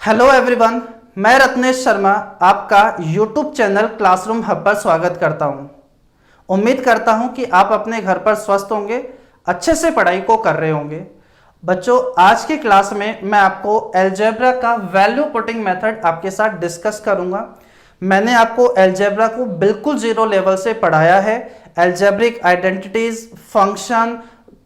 Hello everyone, मैं रत्नेश शर्मा आपका YouTube channel classroom hub पर स्वागत करता हूं। उम्मीद करता हूं कि आप अपने घर पर स्वस्थ होंगे, अच्छे से पढ़ाई को कर रहे होंगे। बच्चों, आज की क्लास में मैं आपको अलजेब्रा का वैल्यू पुटिंग मेथड आपके साथ डिस्कस करूंगा। मैंने आपको अलजेब्रा को बिल्कुल जीरो लेवल से पढ़ाया है। Algebraic identities, function,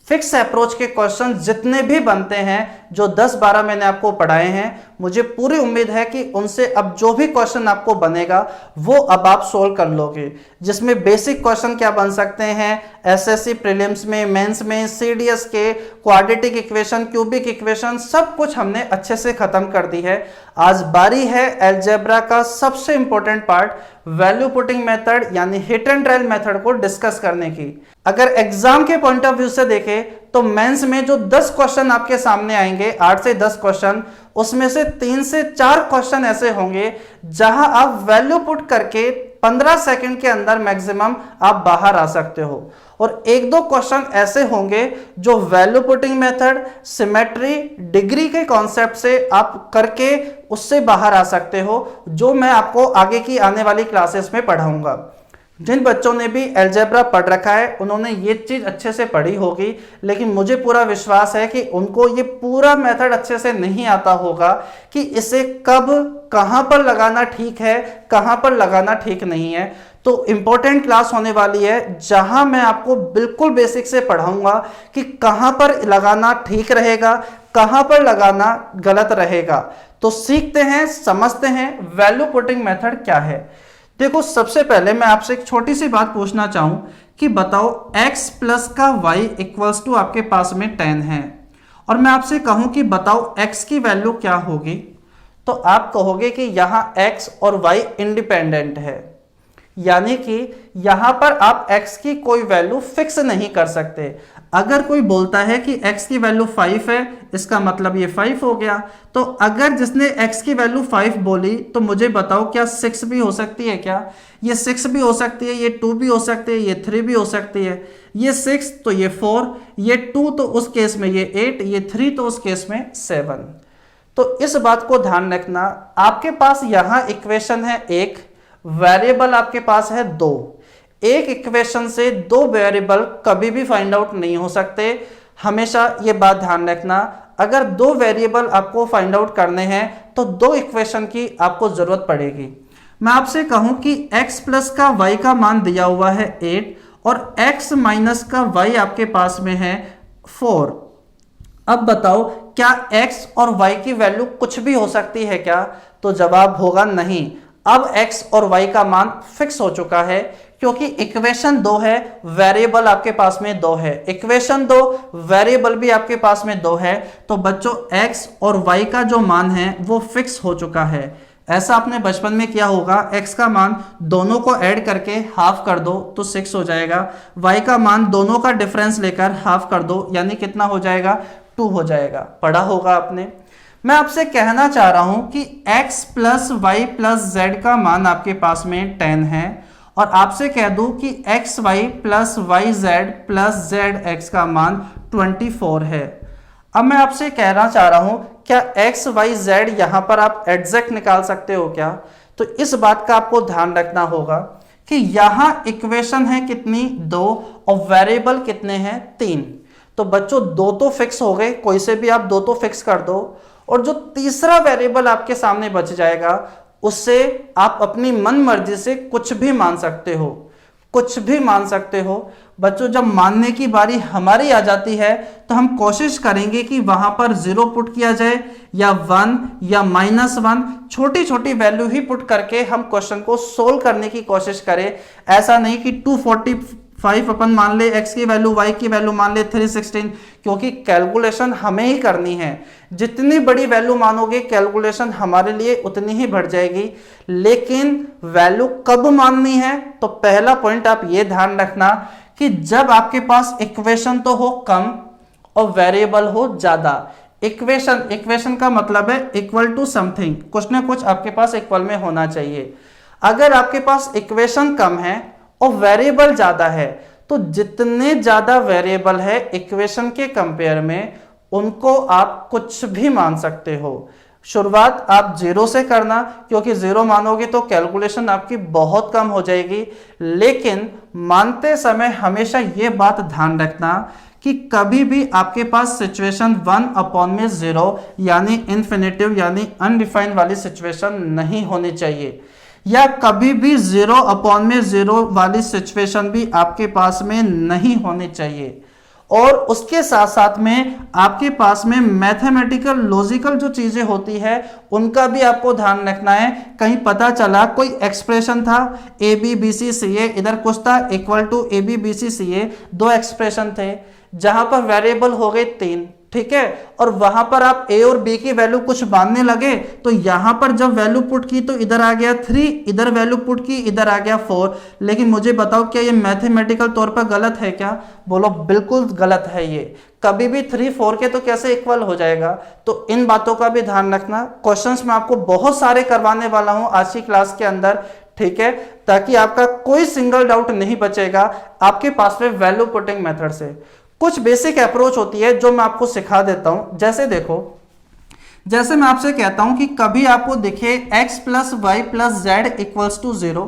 fix approach के क्वेश्चन जितने भी बनते हैं जो 10-12 मैंने आपको पढ़ाए हैं, मुझे पूरी उम्मीद है कि उनसे अब जो भी क्वेश्चन आपको बनेगा वो अब आप सोल्व कर लोगे। जिसमें बेसिक क्वेश्चन क्या बन सकते हैं, एसएससी प्रीलिम्स में, मेंस में, सीडीएस के, क्वाड्रेटिक इक्वेशन, क्यूबिक इक्वेशन, सब कुछ हमने अच्छे से खत्म कर दी है। आज बारी है अलजेब्रा का सबसे important part value putting method यानी हिट एंड ट्रायल मेथड को डिस्कस करने की। अगर एग्जाम के पॉइंट ऑफ व्यू से देखें तो मेंस में जो 10 क्वेश्चन आपके सामने आएंगे, 8 से 10 क्वेश्चन, उसमें से 3 से 4 क्वेश्चन ऐसे होंगे जहां आप वैल्यू पुट करके 15 सेकंड के अंदर मैक्सिमम आप बाहर आ सकते हो। और 1-2 क्वेश्चन ऐसे होंगे जो value putting method, symmetry, degree के कॉन्सेप्ट से आप करके उससे बाहर आ सकते हो, जो मैं आपको आगे की आने वाली क्लासेस में पढ़ाऊंगा। जिन बच्चों ने भी अलजेब्रा पढ़ रखा है उन्होंने ये चीज अच्छे से पढ़ी होगी, लेकिन मुझे पूरा विश्वास है कि उनको ये पूरा मेथड अच्छे से नहीं आता होगा कि इसे कब कहां पर लगाना ठीक है, कहां पर लगाना ठीक नहीं है। तो इंपॉर्टेंट क्लास होने वाली है जहां मैं आपको बिल्कुल बेसिक से पढ़ाऊंगा कि कहां पर लगाना ठीक रहेगा, कहां पर लगाना गलत रहेगा। तो सीखते हैं, समझते हैं वैल्यू पुटिंग मेथड क्या है। देखो, सबसे पहले मैं आपसे एक छोटी सी बात पूछना चाहूं कि बताओ x प्लस का y इक्वल्स टू आपके पास में 10 है, और मैं आपसे कहूं कि बताओ x की वैल्यू क्या होगी, तो आप कहोगे कि यहां x और y इंडिपेंडेंट है, यानी कि यहां पर आप x की कोई वैल्यू फिक्स नहीं कर सकते। अगर कोई बोलता है कि x की वैल्यू 5 है, इसका मतलब ये 5 हो गया। तो अगर जिसने x की वैल्यू 5 बोली तो मुझे बताओ क्या 6 भी हो सकती है क्या? ये 6 भी हो सकती है, ये 2 भी हो सकती है, ये 3 भी हो सकती है। ये 6 तो ये 4, ये 2 तो उस केस में ये 8, ये 3 तो उस केस में 7। तो इस बात को ध्यान रखना, आपके पास यहां इक्वेशन है एक, वेरिएबल आपके पास है 2। एक इक्वेशन से 2 वेरिएबल कभी भी फाइंड आउट नहीं हो सकते। हमेशा ये बात ध्यान रखना, अगर 2 वेरिएबल आपको फाइंड आउट करने हैं तो 2 इक्वेशन की आपको जरूरत पड़ेगी। मैं आपसे कहूं कि x प्लस का y का मान दिया हुआ है 8 और x माइनस का y आपके पास में है 4। अब बताओ क्या x और y की वैल्यू कुछ भी हो सकती है क्या? तो जवाब होगा नहीं। अब x और y का मान फिक्स हो चुका है, क्योंकि इक्वेशन 2 है, वेरिएबल आपके पास में 2 है। इक्वेशन 2, वेरिएबल भी आपके पास में 2 है। तो बच्चों x और y का जो मान है वो फिक्स हो चुका है। ऐसा आपने बचपन में किया होगा, x का मान दोनों को ऐड करके हाफ कर दो तो 6 हो जाएगा, y का मान दोनों का डिफरेंस लेकर हाफ कर दो यानी कितना हो जाएगा? 2 हो जाएगा। पढ़ा होगा आपने। मैं आपसे कहना चाह रहा हूं कि x plus Y plus Z का मान आपके पास में 10 है, और आपसे कह दूं कि X Y plus Y Z plus Z X का मान 24 है। अब मैं आपसे कहना चाह रहा हूं, क्या एक्स वाई जेड यहां पर आप एग्जैक्ट निकाल सकते हो क्या? तो इस बात का आपको ध्यान रखना होगा कि यहां इक्वेशन है कितनी? 2, और वेरिएबल कितने हैं? 3। तो बच्चों 2 तो फिक्स हो गए, कोई से भी आप 2 तो फिक्स कर दो, और जो तीसरा वेरिएबल आपके सामने बच जाएगा उससे आप अपनी मन मर्जी से कुछ भी मान सकते हो, कुछ भी मान सकते हो। बच्चों जब मानने की बारी हमारी आ जाती है तो हम कोशिश करेंगे कि वहां पर 0 पुट किया जाए या 1 या -1, छोटी छोटी वैल्यू ही पुट करके हम क्वेश्चन को सोल्व करने की कोशिश करें। ऐसा नहीं कि 245 अपन मान ले, x की वैल्यू, y की वैल्यू मान ले 316, क्योंकि कैलकुलेशन हमें ही करनी है। जितनी बड़ी वैल्यू मानोगे कैलकुलेशन हमारे लिए उतनी ही बढ़ जाएगी। लेकिन वैल्यू कब माननी है? तो पहला पॉइंट आप ये ध्यान रखना कि जब आपके पास इक्वेशन तो हो कम और वेरिएबल हो ज्यादा। इक्वेशन का मतलब है इक्वल टू समथिंग, कुछ ना कुछ आपके पास इक्वल में होना चाहिए। अगर आपके पास इक्वेशन कम है और वेरिएबल ज्यादा है, तो जितने ज्यादा वेरिएबल है इक्वेशन के कंपेयर में, उनको आप कुछ भी मान सकते हो। शुरुआत आप जीरो से करना, क्योंकि जीरो मानोगे तो कैलकुलेशन आपकी बहुत कम हो जाएगी। लेकिन मानते समय हमेशा ये बात ध्यान रखना कि कभी भी आपके पास सिचुएशन 1/0 यानी इन्फिनेटिव यानी अनडिफाइंड वाली सिचुएशन नहीं होनी चाहिए, या कभी भी 0/0 वाली सिचुएशन भी आपके पास में नहीं होनी चाहिए। और उसके साथ साथ में आपके पास में मैथमेटिकल लॉजिकल जो चीजें होती है उनका भी आपको ध्यान रखना है। कहीं पता चला कोई एक्सप्रेशन था ए बी बी सी सी ए, इधर कुछ था equal to A B B C C A, दो एक्सप्रेशन थे जहां पर वेरिएबल हो गए 3, ठीक है, और वहां पर आप ए और बी की वैल्यू कुछ मानने लगे, तो यहां पर जब वैल्यू पुट की तो इधर आ गया 3, इधर वैल्यू पुट की इधर आ गया 4। लेकिन मुझे बताओ क्या ये मैथमेटिकल तौर पर गलत है क्या? बोलो बिल्कुल गलत है। ये कभी भी 3 4 के तो कैसे इक्वल हो जाएगा? तो इन बातों का भी ध्यान रखना। क्वेश्चंस मैं आपको बहुत सारे करवाने वाला हूं आज की क्लास के अंदर, ठीक है, ताकि आपका कोई सिंगल डाउट नहीं बचेगा आपके पास में वैल्यू पुटिंग मेथड से। कुछ बेसिक अप्रोच होती है जो मैं आपको सिखा देता हूं। जैसे देखो, जैसे मैं आपसे कहता हूं कि कभी आपको दिखे x + y + z = 0,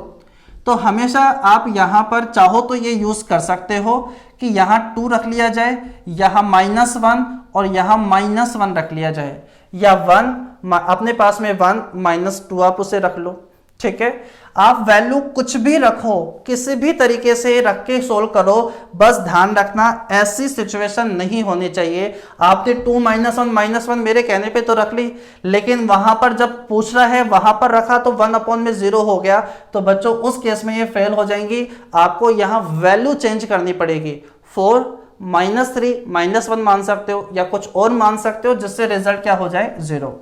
तो हमेशा आप यहां पर चाहो तो ये यूज कर सकते हो कि यहां 2 रख लिया जाए, यहां -1 और यहां -1 रख लिया जाए, या 1 अपने पास में 1 -2 आप उसे रख लो, ठीक है। आप वैल्यू कुछ भी रखो, किसी भी तरीके से रख के सोल्व करो, बस ध्यान रखना ऐसी सिचुएशन नहीं होनी चाहिए। आपने 2 -1 -1 मेरे कहने पे तो रख ली, लेकिन वहां पर जब पूछ रहा है वहां पर रखा तो 1/0 हो गया, तो बच्चों उस केस में ये फेल हो जाएंगी। आपको यहां वैल्यू चेंज करनी पड़ेगी। 4 -3 -1 मान सकते हो या कुछ और मान सकते हो, जिससे रिजल्ट क्या हो जाए 0।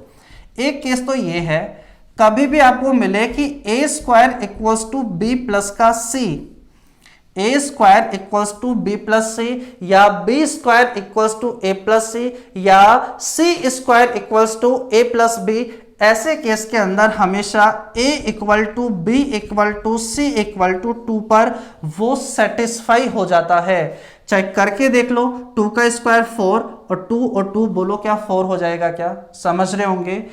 एक केस तो ये है, कभी भी आपको मिले कि a² = b प्लस का c, a² = b प्लस सी, या b² = a प्लस सी, या c² = a प्लस बी, ऐसे केस के अंदर हमेशा a = b = c = 2 पर वो सेटिस्फाई हो जाता है। चेक करके देख लो, 2 का स्क्वायर 4 और 2 और 2 बोलो क्या 4 हो जाएगा? क्या समझ रहे होंगे?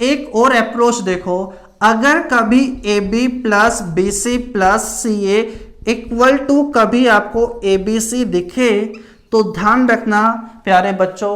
एक और अप्रोच देखो, अगर कभी AB + BC + CA = कभी आपको ABC दिखे, तो ध्यान रखना प्यारे बच्चों,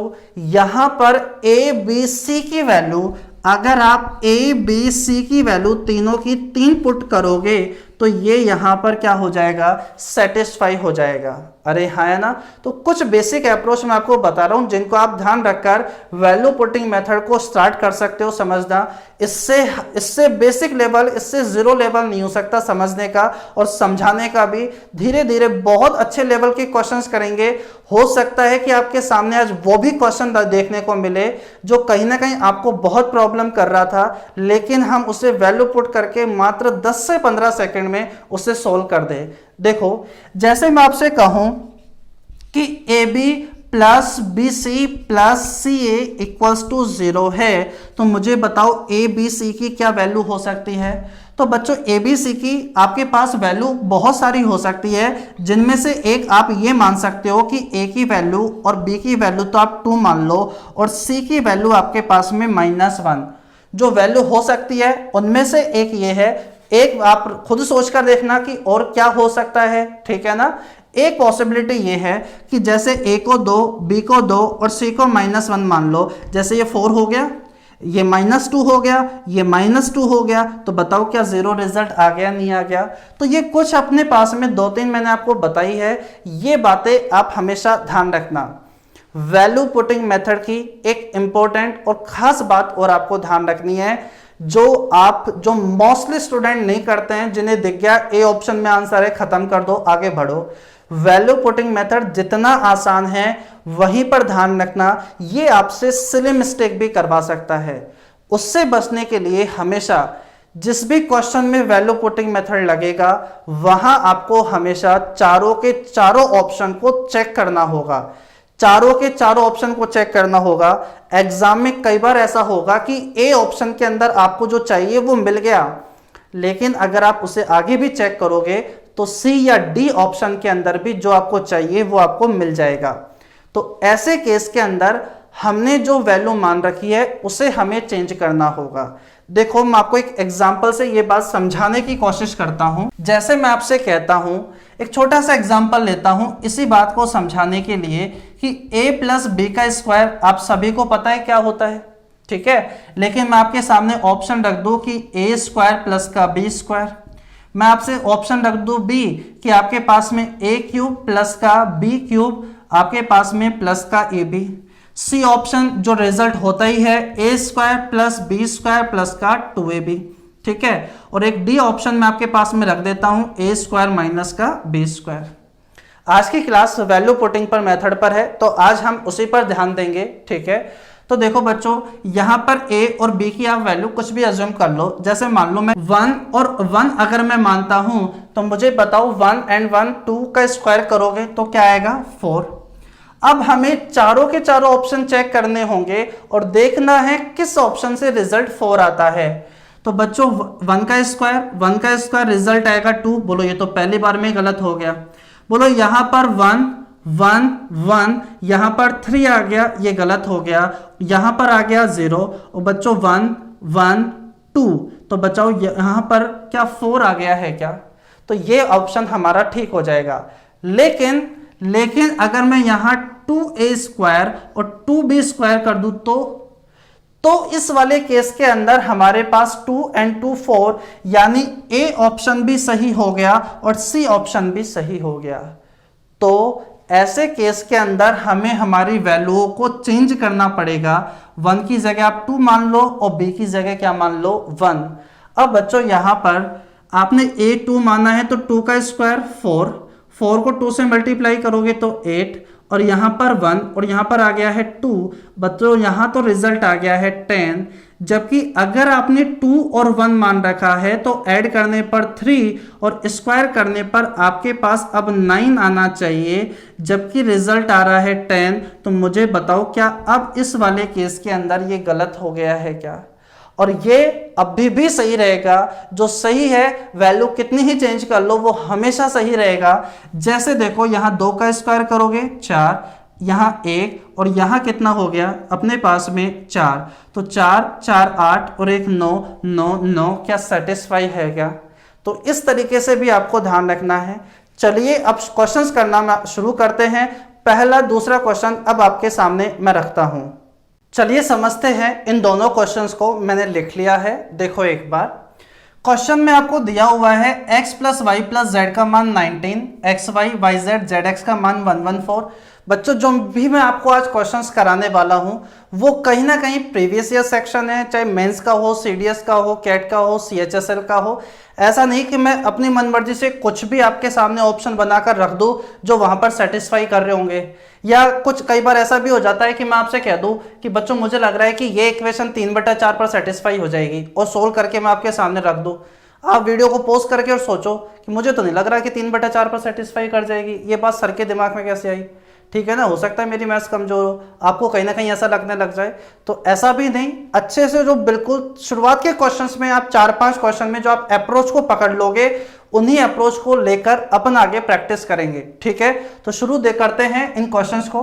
यहां पर ABC की वैल्यू, अगर आप ABC की वैल्यू तीनों की 3 पुट करोगे तो ये यहां पर क्या हो जाएगा? सेटिस्फाई हो जाएगा। अरे हाँ है ना? तो कुछ बेसिक अप्रोच मैं आपको बता रहा हूं जिनको आप ध्यान रखकर वैल्यू पुटिंग मेथड को स्टार्ट कर सकते हो समझना। इससे बेसिक लेवल, इससे 0 लेवल नहीं हो सकता समझने का और समझाने का भी। धीरे धीरे बहुत अच्छे लेवल के क्वेश्चंस करेंगे। हो सकता है कि आपके सामने आज वो भी क्वेश्चन देखने को मिले जो कहीं ना कहीं आपको बहुत प्रॉब्लम कर रहा था, लेकिन हम उसे वैल्यू पुट करके मात्र 10 से 15 सेकंड में उसे सोल्व कर दे। देखो, जैसे मैं आपसे कहूं कि AB + BC + CA = 0 है, तो मुझे बताओ ABC की क्या वैल्यू हो सकती है? तो बच्चों ABC की आपके पास वैल्यू बहुत सारी हो सकती है, जिनमें से एक आप ये मान सकते हो कि A की वैल्यू और B की वैल्यू तो आप 2 मान लो, और C की वैल्यू आपके पास में -1 जो वैल्यू हो सकती है, उनमें से एक ये है। एक आप खुद सोचकर देखना कि और क्या हो सकता है, ठीक है ना। एक पॉसिबिलिटी ये है कि जैसे A को 2, B को 2 और C को -1 मान लो, जैसे ये 4 हो गया, ये -2 हो गया, ये -2 हो गया, तो बताओ क्या 0 रिजल्ट आ गया? नहीं आ गया? तो ये कुछ अपने पास में 2-3 मैंने आपको बताई है, ये बातें आप हमेशा ध्यान रखना। वैल्यू पुटिंग मेथड की एक इंपॉर्टेंट और खास बात और आपको ध्यान रखनी है, जो मोस्टली स्टूडेंट नहीं करते हैं, जिन्हें दिख गया ए ऑप्शन में आंसर है, खत्म कर दो, आगे बढ़ो। वैल्यू पुटिंग मेथड जितना आसान है वहीं पर ध्यान रखना, ये आपसे सिली मिस्टेक भी करवा सकता है। उससे बचने के लिए हमेशा जिस भी क्वेश्चन में वैल्यू पुटिंग मेथड लगेगा, वहां आपको हमेशा चारों के चारों ऑप्शन को चेक करना होगा। चारों के चारों ऑप्शन को चेक करना होगा। एग्जाम में कई बार ऐसा होगा कि ए ऑप्शन के अंदर आपको जो चाहिए वो मिल गया, लेकिन अगर आप उसे आगे भी चेक करोगे तो सी या डी ऑप्शन के अंदर भी जो आपको चाहिए वो आपको मिल जाएगा। तो ऐसे केस के अंदर हमने जो वैल्यू मान रखी है उसे हमें चेंज करना होगा। देखो मैं आपको एक एग्जांपल से ये बात समझाने की कोशिश करता हूं। जैसे मैं आपसे कहता हूं, एक छोटा सा एग्जांपल लेता हूं इसी बात को समझाने के लिए कि a प्लस बी का स्क्वायर आप सभी को पता है क्या होता है, ठीक है। लेकिन मैं आपके सामने ऑप्शन रख दूं कि a स्क्वायर प्लस का बी स्क्वायर, मैं आपसे ऑप्शन रख दूं b कि आपके पास में a क्यूब प्लस का बी क्यूब, आपके पास में प्लस का ए बी। सी ऑप्शन जो रिजल्ट होता ही है A square plus B square plus का 2ab, ठीक है। और एक डी ऑप्शन मैं आपके पास में रख देता हूं ए स्क्वायर माइनस का बी स्क्वायर। आज की क्लास वैल्यू पुटिंग पर मेथड पर है, तो आज हम उसी पर ध्यान देंगे, ठीक है। तो देखो बच्चों, यहां पर a और b की आप वैल्यू कुछ भी अज्यूम कर लो। जैसे मान लो मैं 1 और 1 अगर मैं मानता हूं तो मुझे बताओ 1 and 1 2 का स्क्वायर करोगे तो क्या आएगा 4। अब हमें चारों के चारों ऑप्शन चेक करने होंगे और देखना है किस ऑप्शन से रिजल्ट 4 आता है। तो बच्चों 1 का स्क्वायर रिजल्ट आएगा 2। बोलो ये तो पहली बार में गलत हो गया। बोलो यहां पर 1 1 1, यहां पर 3 आ गया, ये गलत हो गया। यहां पर आ गया 0 और बच्चों 1 1 2, तो बच्चों यहां पर क्या 4 आ गया है क्या? तो ये ऑप्शन हमारा ठीक हो जाएगा। लेकिन अगर मैं यहां 2a स्क्वायर और 2b स्क्वायर कर दूं तो इस वाले केस के अंदर हमारे पास 2 and 2 4, यानी a ऑप्शन भी सही हो गया और c ऑप्शन भी सही हो गया। तो ऐसे केस के अंदर हमें हमारी वैल्यूओं को चेंज करना पड़ेगा। 1 की जगह आप 2 मान लो और b की जगह क्या मान लो 1। अब बच्चों यहां पर आपने a 2 माना है तो 2 का स्क्वायर 4 को 2 से मल्टीप्लाई करोगे तो 8, और यहां पर 1 और यहां पर आ गया है 2। बच्चों यहां तो रिजल्ट आ गया है 10। जबकि अगर आपने 2 और 1 मान रखा है तो ऐड करने पर 3 और स्क्वायर करने पर आपके पास अब 9 आना चाहिए, जबकि रिजल्ट आ रहा है 10। तो मुझे बताओ क्या अब इस वाले केस के अंदर ये गलत हो गया है क्या? और ये अभी भी सही रहेगा। जो सही है वैल्यू कितनी ही चेंज कर लो वो हमेशा सही रहेगा। जैसे देखो यहां 2 का स्क्वायर करोगे 4, यहां 1 और यहां कितना हो गया अपने पास में 4, तो 4 4 8 और 1 9 9 9, क्या सेटिस्फाई है क्या? तो इस तरीके से भी आपको ध्यान रखना है। चलिए अब क्वेश्चंस करना शुरू करते हैं। पहला दूसरा क्वेश्चन अब आपके सामने मैं रखता हूं। चलिए समझते हैं इन दोनों क्वेश्चंस को। मैंने लिख लिया है, देखो एक बार। क्वेश्चन में आपको दिया हुआ है x plus Y plus Z का मान 19, X Y Y Z Z X का मान 114। बच्चों जो भी मैं आपको आज क्वेश्चंस कराने वाला हूं वो कहीं ना कहीं प्रीवियस ईयर सेक्शन है, चाहे मेंस का हो, सीडीएस का हो, कैट का हो, सीएचएसएल का हो। ऐसा नहीं कि मैं अपनी मनमर्जी से कुछ भी आपके सामने ऑप्शन बनाकर रख दूं जो वहां पर सेटिस्फाई कर रहे होंगे। या कुछ कई बार ऐसा भी हो जाता है कि मैं आपसे कह दूं कि बच्चों मुझे लग रहा है कि ये इक्वेशन 3/4 पर सेटिस्फाई हो जाएगी और सोल्व करके मैं आपके सामने रख दूं। आप वीडियो को पॉज करके और सोचो कि मुझे तो नहीं लग रहा कि 3/4 पर सेटिस्फाई कर जाएगी। ये बात सर के दिमाग में कैसे आई? ठीक है ना, हो सकता है मेरी मैथ्स कमजोर हो, आपको कहीं ना कहीं ऐसा लगने लग जाए। तो ऐसा भी नहीं, अच्छे से जो बिल्कुल शुरुआत के क्वेश्चंस में आप 4-5 क्वेश्चन में जो आप अप्रोच को पकड़ लोगे उन्हीं अप्रोच को लेकर अपन आगे प्रैक्टिस करेंगे। ठीक है, तो शुरू करते हैं इन क्वेश्चंस को।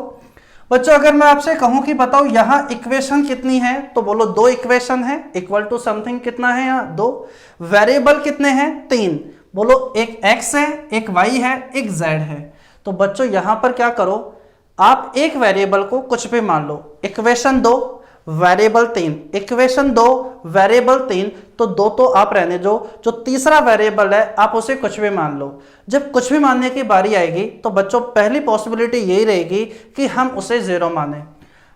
बच्चों अगर मैं आपसे कहूं कि बताओ यहां इक्वेशन कितनी है, तो बोलो 2 इक्वेशन है, इक्वल टू समथिंग कितना है यहाँ 2। वेरिएबल कितने हैं 3, बोलो एक x है, एक y है, एक z है। तो बच्चों यहां पर क्या करो, आप एक वेरिएबल को कुछ भी मान लो। इक्वेशन 2 वेरिएबल 3, इक्वेशन 2 वेरिएबल 3, तो 2 तो आप रहने दो। जो तीसरा वेरिएबल है आप उसे कुछ भी मान लो। जब कुछ भी मानने की बारी आएगी तो बच्चों पहली पॉसिबिलिटी यही रहेगी कि हम उसे 0 माने।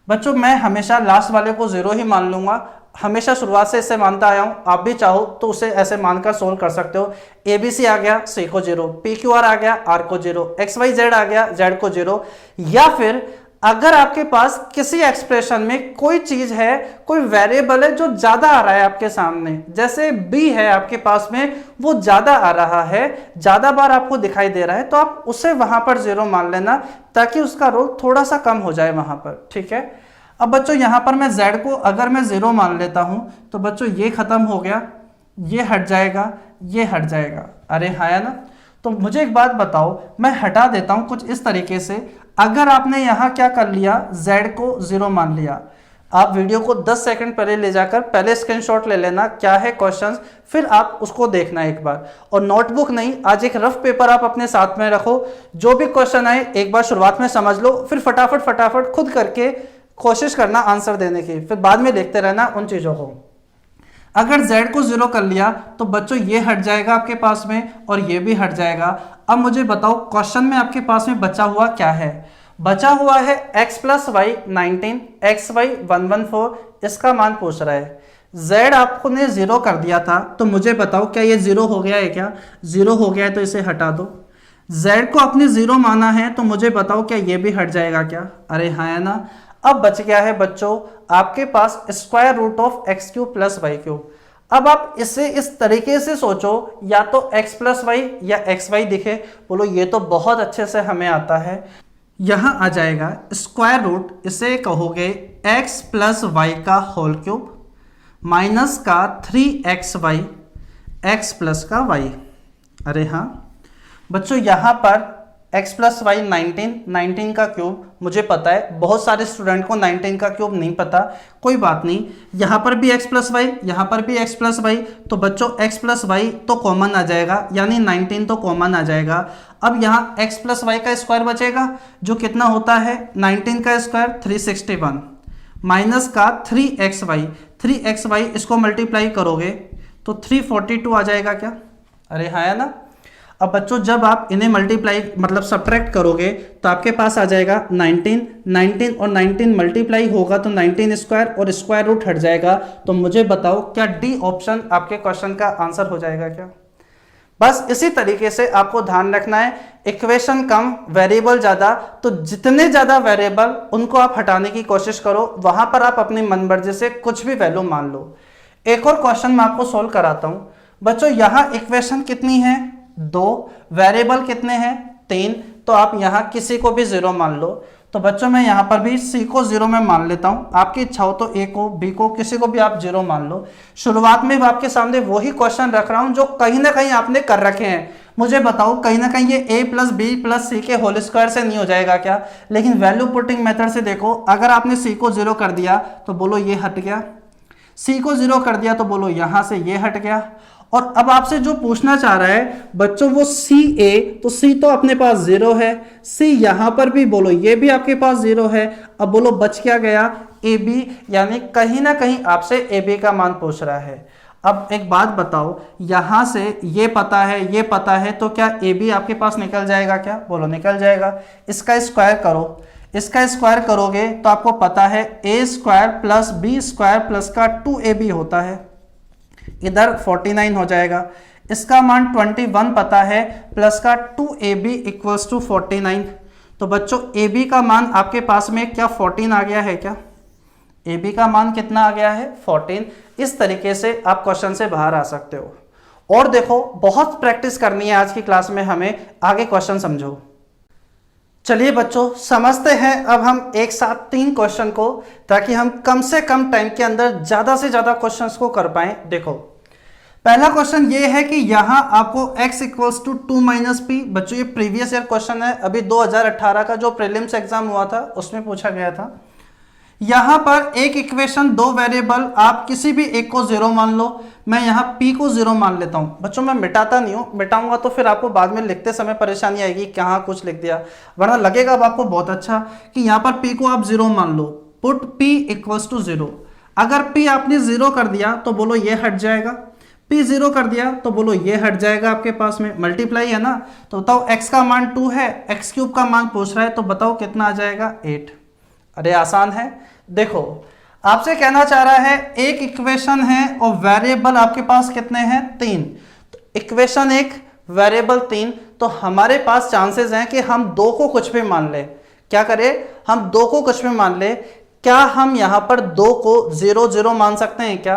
बच्चों मैं हमेशा लास्ट वाले को 0 ही मान लूंगा, हमेशा शुरुआत से इसे मानता आया हूं। आप भी चाहो तो उसे ऐसे मानकर सोल्व कर सकते हो। ABC आ गया, C को 0, PQR आ गया, R को 0, XYZ आ गया, Z को 0। या फिर अगर आपके पास किसी एक्सप्रेशन में कोई चीज है, कोई वेरिएबल है जो ज्यादा आ रहा है आपके सामने, जैसे B है आपके पास में, वो ज्यादा आ रहा है, ज्यादा बार आपको दिखाई दे रहा है, तो आप उसे वहां पर 0 मान लेना ताकि उसका रोल थोड़ा सा कम हो जाए वहां पर। ठीक है, अब बच्चों यहां पर मैं Z को अगर मैं 0 मान लेता हूं तो बच्चों ये खत्म हो गया, ये हट जाएगा, ये हट जाएगा। अरे हाँ या ना, तो मुझे एक बात बताओ, मैं हटा देता हूं कुछ इस तरीके से। अगर आपने यहां क्या कर लिया, z को 0 मान लिया, आप वीडियो को 10 सेकंड पहले ले जाकर पहले स्क्रीनशॉट ले लेना क्या है क्वेश्चंस, फिर आप उसको देखना एक बार। और नोटबुक नहीं, आज एक रफ पेपर आप अपने साथ में रखो, जो भी क्वेश्चन आए एक बार शुरुआत में समझ लो, फिर फटाफट खुद करके कोशिश करना आंसर देने की, फिर बाद में देखते रहना उन चीजों को। अगर z को 0 कर लिया तो बच्चों ये हट जाएगा आपके पास में और ये भी हट जाएगा। अब मुझे बताओ क्वेश्चन में आपके पास में बचा हुआ क्या है? बचा हुआ है x प्लस वाई 19, xy 114, इसका मान पूछ रहा है। z आपको ने 0 कर दिया था, तो मुझे बताओ क्या ये 0 हो गया है? क्या 0 हो गया है? तो इसे हटा दो। z को आपने 0 माना है, तो मुझे बताओ क्या ये भी हट जाएगा क्या? अरे हाँ है ना। अब बच गया है बच्चों आपके पास square root of X cube plus Y cube. अब आप इसे इस तरीके से सोचो, या तो x प्लस वाई या एक्स वाई दिखे, बोलो ये तो बहुत अच्छे से हमें आता है। यहां आ जाएगा स्क्वायर रूट, इसे कहोगे x प्लस वाई का होल क्यूब माइनस का 3xy x प्लस का y। अरे हाँ बच्चों, यहां पर x प्लस वाई 19 का क्यूब मुझे पता है, बहुत सारे स्टूडेंट को 19 का क्यूब नहीं पता, कोई बात नहीं। यहाँ पर भी x प्लस वाई, यहाँ पर भी x प्लस वाई, तो बच्चों x प्लस वाई तो कॉमन आ जाएगा, यानी 19 तो कॉमन आ जाएगा। अब यहाँ x प्लस वाई का स्क्वायर बचेगा, जो कितना होता है 19 का स्क्वायर 361 माइनस का 3xy, इसको मल्टीप्लाई करोगे तो 342 आ जाएगा क्या? अरे हाँ है ना। अब बच्चों जब आप इन्हें मल्टीप्लाई मतलब सब्ट्रैक्ट करोगे तो आपके पास आ जाएगा 19 और 19 मल्टीप्लाई होगा तो 19 स्क्वायर और स्क्वायर रूट हट जाएगा। तो मुझे बताओ क्या डी ऑप्शन आपके क्वेश्चन का आंसर हो जाएगा क्या? बस इसी तरीके से आपको ध्यान रखना है, इक्वेशन कम वेरिएबल ज्यादा, तो जितने ज्यादा वेरिएबल उनको आप हटाने की कोशिश करो, वहां पर आप अपनी मनमर्जी से कुछ भी वैल्यू मान लो। एक और क्वेश्चन मैं आपको सोल्व कराता हूं बच्चों। यहां इक्वेशन कितनी है? 2, वेरिएबल कितने हैं? 3, तो आप यहां किसी को भी 0 मान लो। तो बच्चों मैं यहां पर भी c को 0 में मान लेता हूं, आपकी इच्छा हो तो a को, b को, किसी को भी आप 0 मान लो। शुरुआत में आपके सामने वही क्वेश्चन रख रहा हूं जो कहीं ना कहीं आपने कर रखे हैं। मुझे बताओ कहीं ना कहीं ये a प्लस बी प्लस सी के होल स्क्वायर से नहीं हो जाएगा क्या? लेकिन वैल्यू पुटिंग मेथड से देखो, अगर आपने c को 0 कर दिया तो बोलो ये हट गया, c को 0 कर दिया तो बोलो यहां से ये हट गया। और अब आपसे जो पूछना चाह रहा है बच्चों वो सी ए, तो सी तो अपने पास 0 है, सी यहां पर भी बोलो ये भी आपके पास 0 है। अब बोलो बच क्या गया? ए बी, यानी कहीं ना कहीं आपसे ए बी का मान पूछ रहा है। अब एक बात बताओ, यहां से ये पता है, ये पता है, तो क्या ए बी आपके पास निकल जाएगा क्या? बोलो निकल जाएगा। इसका स्क्वायर करो, इसका स्क्वायर करोगे तो आपको पता है A square plus B square plus का 2ab होता है, इधर 49 हो जाएगा। इसका मान 21 पता है, प्लस का 2ab इक्वल्स टू 49। तो बच्चों ab का मान आपके पास में क्या 14 आ गया है क्या? ab का मान कितना आ गया है? 14। इस तरीके से आप क्वेश्चन से बाहर आ सकते हो। और देखो बहुत प्रैक्टिस करनी है आज की क्लास में हमें, आगे क्वेश्चन समझो। चलिए बच्चों समझते हैं अब हम एक साथ 3 क्वेश्चन को, ताकि हम कम से कम टाइम के अंदर ज्यादा से ज्यादा क्वेश्चंस को कर पाएं। देखो पहला क्वेश्चन ये है कि यहां आपको x equals to 2 minus P, बच्चों ये प्रीवियस ईयर क्वेश्चन है, अभी 2018 का जो प्रीलिम्स एग्जाम हुआ था उसमें पूछा गया था। यहां पर एक इक्वेशन 2 वेरिएबल, आप किसी भी एक को 0 मान लो। मैं यहां p को 0 मान लेता हूं। बच्चों मैं मिटाता नहीं हूं, मिटाऊंगा तो फिर आपको बाद में लिखते समय परेशानी आएगी, कहां कुछ लिख दिया, वरना लगेगा अब आपको बहुत अच्छा कि यहां पर p को आप 0 मान लो। Put p equals to 0। अगर p आपने 0 कर दिया तो बोलो ये हट जाएगा, p 0 कर दिया तो बोलो ये हट जाएगा। आपके पास में मल्टीप्लाई है ना, तो बताओ x का मान 2 है, x क्यूब का मान पूछ रहा है, तो बताओ कितना आ जाएगा? 8। अरे आसान है। देखो आपसे कहना चाह रहा है एक इक्वेशन है और वेरिएबल आपके पास कितने हैं? 3। तो इक्वेशन 1 वेरिएबल 3, तो हमारे पास चांसेस हैं कि हम 2 को कुछ भी मान ले। क्या करें? हम 2 को कुछ भी मान ले। क्या हम यहां पर 2 को 0 0 मान सकते हैं क्या?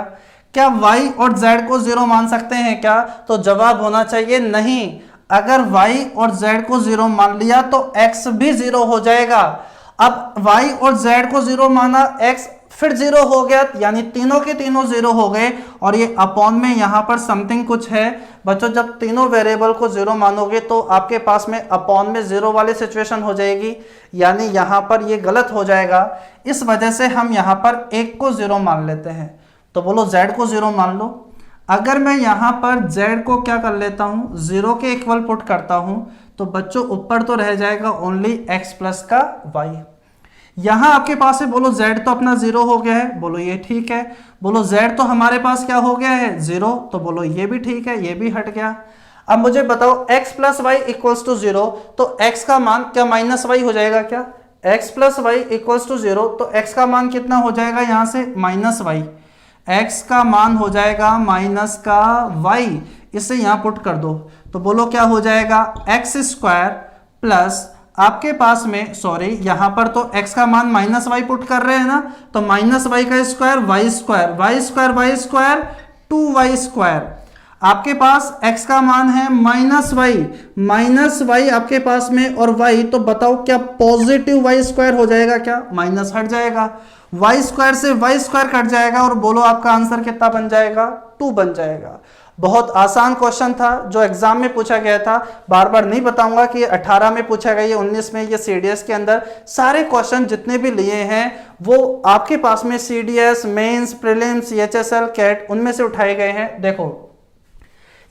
क्या y और z को 0 मान सकते हैं क्या? तो जवाब होना चाहिए नहीं। अगर y और z को 0 मान लिया तो x भी 0 हो जाएगा। अब y और z को 0 माना, x फिर जीरो हो गया, यानी तीनों के तीनों जीरो हो गए, और ये अपॉन में यहां पर समथिंग कुछ है। बच्चों जब तीनों वेरिएबल को जीरो मानोगे तो आपके पास में अपॉन में जीरो वाली सिचुएशन हो जाएगी, यानी यहां पर ये गलत हो जाएगा। इस वजह से हम यहां पर एक को जीरो मान लेते हैं। तो बोलो z को जीरो मान लो। अगर मैं यहां पर z को क्या कर लेता हूं, जीरो के इक्वल पुट करता हूं, तो बच्चों ऊपर तो रह जाएगा ओनली x प्लस का y। यहां आपके पास है, बोलो z तो अपना जीरो हो गया है, बोलो ये ठीक है। बोलो z तो हमारे पास क्या हो गया है, जीरो, तो बोलो ये भी ठीक है, ये भी हट गया। अब मुझे बताओ x plus Y equals to zero, तो x का मान क्या माइनस वाई हो जाएगा क्या? x plus Y equals to zero, तो x का मान कितना हो जाएगा यहां से, माइनस वाई। x का मान हो जाएगा माइनस का y, इसे यहां पुट कर दो, तो बोलो क्या हो जाएगा, एक्स स्क्वायर प्लस आपके पास में, सॉरी यहां पर तो x का मान माइनस वाई पुट कर रहे हैं ना, तो माइनस वाई का square Y square, Y square Y square 2y square. आपके पास x का मान है माइनस वाई आपके पास में, और y तो बताओ क्या पॉजिटिव वाई स्क्वायर हो जाएगा क्या, माइनस हट जाएगा, वाई स्क्वायर से वाई स्क्वायर कट जाएगा, और बोलो आपका आंसर कितना बन जाएगा, 2 बन जाएगा। बहुत आसान क्वेश्चन था जो एग्जाम में पूछा गया था। बार बार नहीं बताऊंगा कि ये 18 में पूछा गया, ये 19 में, ये सीडीएस के अंदर सारे क्वेश्चन जितने भी लिए हैं वो आपके पास में CDS, mains, prelims, HSL, CAT उनमें से उठाए गए हैं। देखो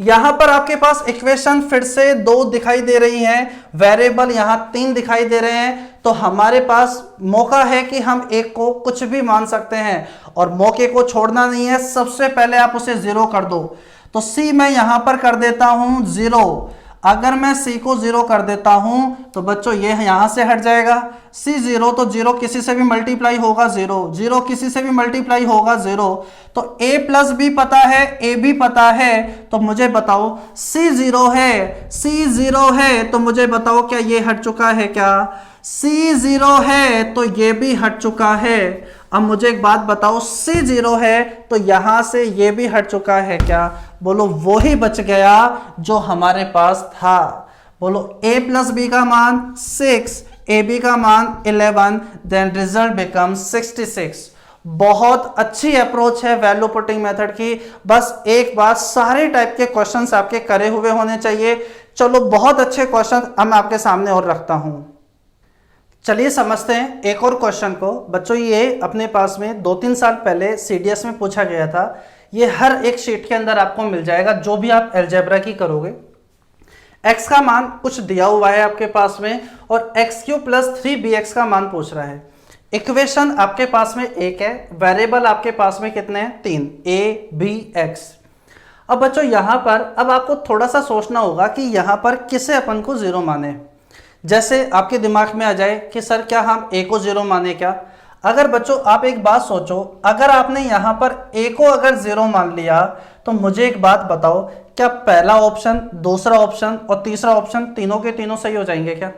यहां पर आपके पास इक्वेशन फिर से 2 दिखाई दे रही है, वेरिएबल यहां 3 दिखाई दे रहे हैं, तो हमारे पास मौका है कि हम एक को कुछ भी मान सकते हैं, और मौके को छोड़ना नहीं है। सबसे पहले आप उसे जीरो कर दो, तो c मैं यहां पर कर देता हूं जीरो। अगर मैं c को जीरो कर देता हूं तो बच्चों ये यहां से हट जाएगा, c जीरो, तो जीरो किसी से भी मल्टीप्लाई होगा जीरो, जीरो किसी से भी मल्टीप्लाई होगा जीरो, तो a प्लस बी पता है, a भी पता है, तो मुझे बताओ c जीरो है, तो मुझे बताओ क्या ये हट चुका है क्या, c जीरो है तो ये भी हट चुका है। अब मुझे एक बात बताओ, c जीरो है तो यहां से ये भी हट चुका है क्या, बोलो वो ही बच गया जो हमारे पास था। बोलो a प्लस बी का मान 6, ab का मान 11, देन रिजल्ट बिकम्स 66। बहुत अच्छी अप्रोच है वैल्यू पुटिंग मेथड की। बस एक बात, सारे टाइप के क्वेश्चंस आपके करे हुए होने चाहिए। चलो बहुत अच्छे क्वेश्चन हम आपके सामने और रखता हूं। चलिए समझते हैं एक और क्वेश्चन को। बच्चों ये अपने पास में 2-3 साल पहले सीडीएस में पूछा गया था। ये हर एक शीट के अंदर आपको मिल जाएगा जो भी आप अलजेब्रा की करोगे। x का मान कुछ दिया हुआ है आपके पास में, और x³ प्लस 3bx का मान पूछ रहा है। इक्वेशन आपके पास में एक है, वेरिएबल आपके पास में कितने हैं, 3, a b x। अब बच्चों यहां पर अब आपको थोड़ा सा सोचना होगा कि यहां पर किसे अपन को जीरो माने। जैसे आपके दिमाग में आ जाए कि सर क्या हम a को जीरो माने क्या। अगर बच्चों आप एक बात सोचो, अगर आपने यहां पर a को अगर जीरो मान लिया तो मुझे एक बात बताओ, क्या पहला ऑप्शन, दूसरा ऑप्शन और तीसरा ऑप्शन तीनों के तीनों सही हो जाएंगे क्या?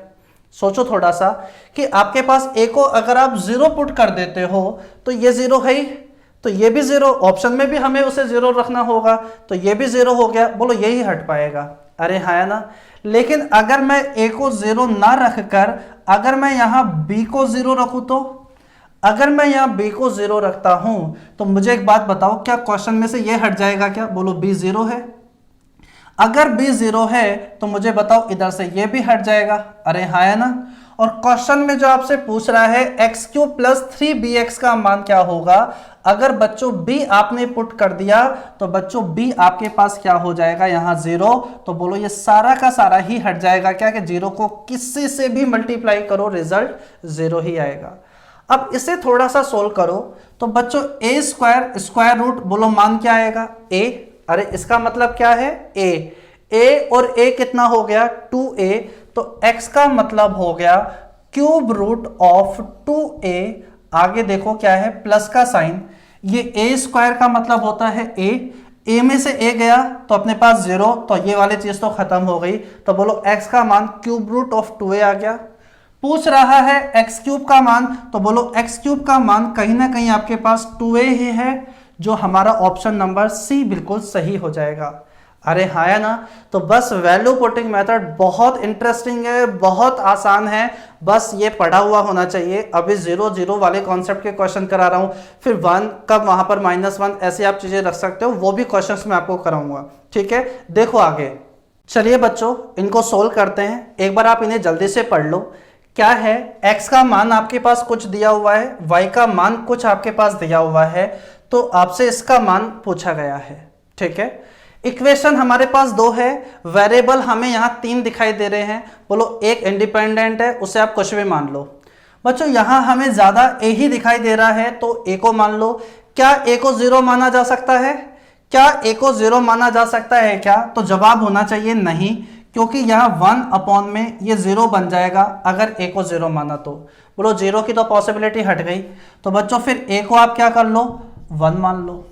सोचो थोड़ा सा कि आपके पास a को अगर आप जीरो पुट कर देते हो तो ये जीरो है ही, तो ये भी जीरो, ऑप्शन में भी हमें उसे जीरो रखना होगा, तो ये भी जीरो हो गया। बोलो यही हट पाएगा, अरे हाँ है ना। लेकिन अगर मैं a को जीरो ना रखकर अगर मैं यहां b को जीरो रखूं, तो अगर मैं यहां b को जीरो रखता हूं तो मुझे एक बात बताओ, क्या क्वेश्चन में से ये हट जाएगा क्या? बोलो b जीरो है। अगर b जीरो है तो मुझे बताओ इधर से ये भी हट जाएगा, अरे हाँ है ना। और क्वेश्चन में जो आपसे पूछ रहा है x³ प्लस 3bx का मान क्या होगा, अगर बच्चों b आपने पुट कर दिया तो बच्चों b आपके पास क्या हो जाएगा, यहां जीरो, तो बोलो ये सारा का सारा ही हट जाएगा क्या, कि जीरो को किसी से भी मल्टीप्लाई करो रिजल्ट जीरो ही आएगा। अब इसे थोड़ा सा सोल्व करो तो बच्चों a स्क्वायर स्क्वायर रूट, बोलो मान क्या आएगा, a। अरे इसका मतलब क्या है, a और a कितना हो गया, 2a, तो x का मतलब हो गया क्यूब रूट ऑफ 2a। आगे देखो क्या है, प्लस का साइन, ये a स्क्वायर का मतलब होता है a में से a गया तो अपने पास जीरो, तो ये वाली चीज तो खत्म हो गई। तो बोलो x का मान क्यूब रूट ऑफ 2a आ गया। पूछ रहा है x³ का मान, तो बोलो x³ का मान कहीं ना कहीं आपके पास 2a ही है, जो हमारा ऑप्शन नंबर सी बिल्कुल सही हो जाएगा। अरे हाँ है ना। तो बस वैल्यू पुटिंग मेथड बहुत इंटरेस्टिंग है, बहुत आसान है, बस ये पढ़ा हुआ होना चाहिए। अभी 0 0 वाले कॉन्सेप्ट के क्वेश्चन करा रहा हूँ, फिर 1 कब वहां पर -1 ऐसे आप चीजें रख सकते हो, वो भी क्वेश्चंस मैं आपको कराऊंगा। ठीक है, देखो आगे। चलिए बच्चों, इनको सोल्व करते हैं। एक बार आप इन्हें जल्दी से पढ़ लो। क्या है, x का मान आपके पास कुछ दिया हुआ है, y का मान कुछ आपके पास दिया हुआ है, तो आपसे इसका मान पूछा गया है। ठीक है, इक्वेशन हमारे पास दो है, वेरिएबल हमें यहां 3 दिखाई दे रहे हैं। बोलो एक इंडिपेंडेंट है, उसे आप कुछ भी मान लो। बच्चों यहां हमें ज्यादा a ही दिखाई दे रहा है, तो a को मान लो। क्या a को 0 माना जा सकता है? क्या a को 0 माना जा सकता है क्या? तो जवाब होना चाहिए नहीं, क्योंकि यहाँ 1 में ये 0 बन जाएगा अगर a को 0 माना तो। बोलो 0 की तो पॉसिबिलिटी हट गई। तो बच्चों फिर a को आप क्या कर लो, 1 मान लो।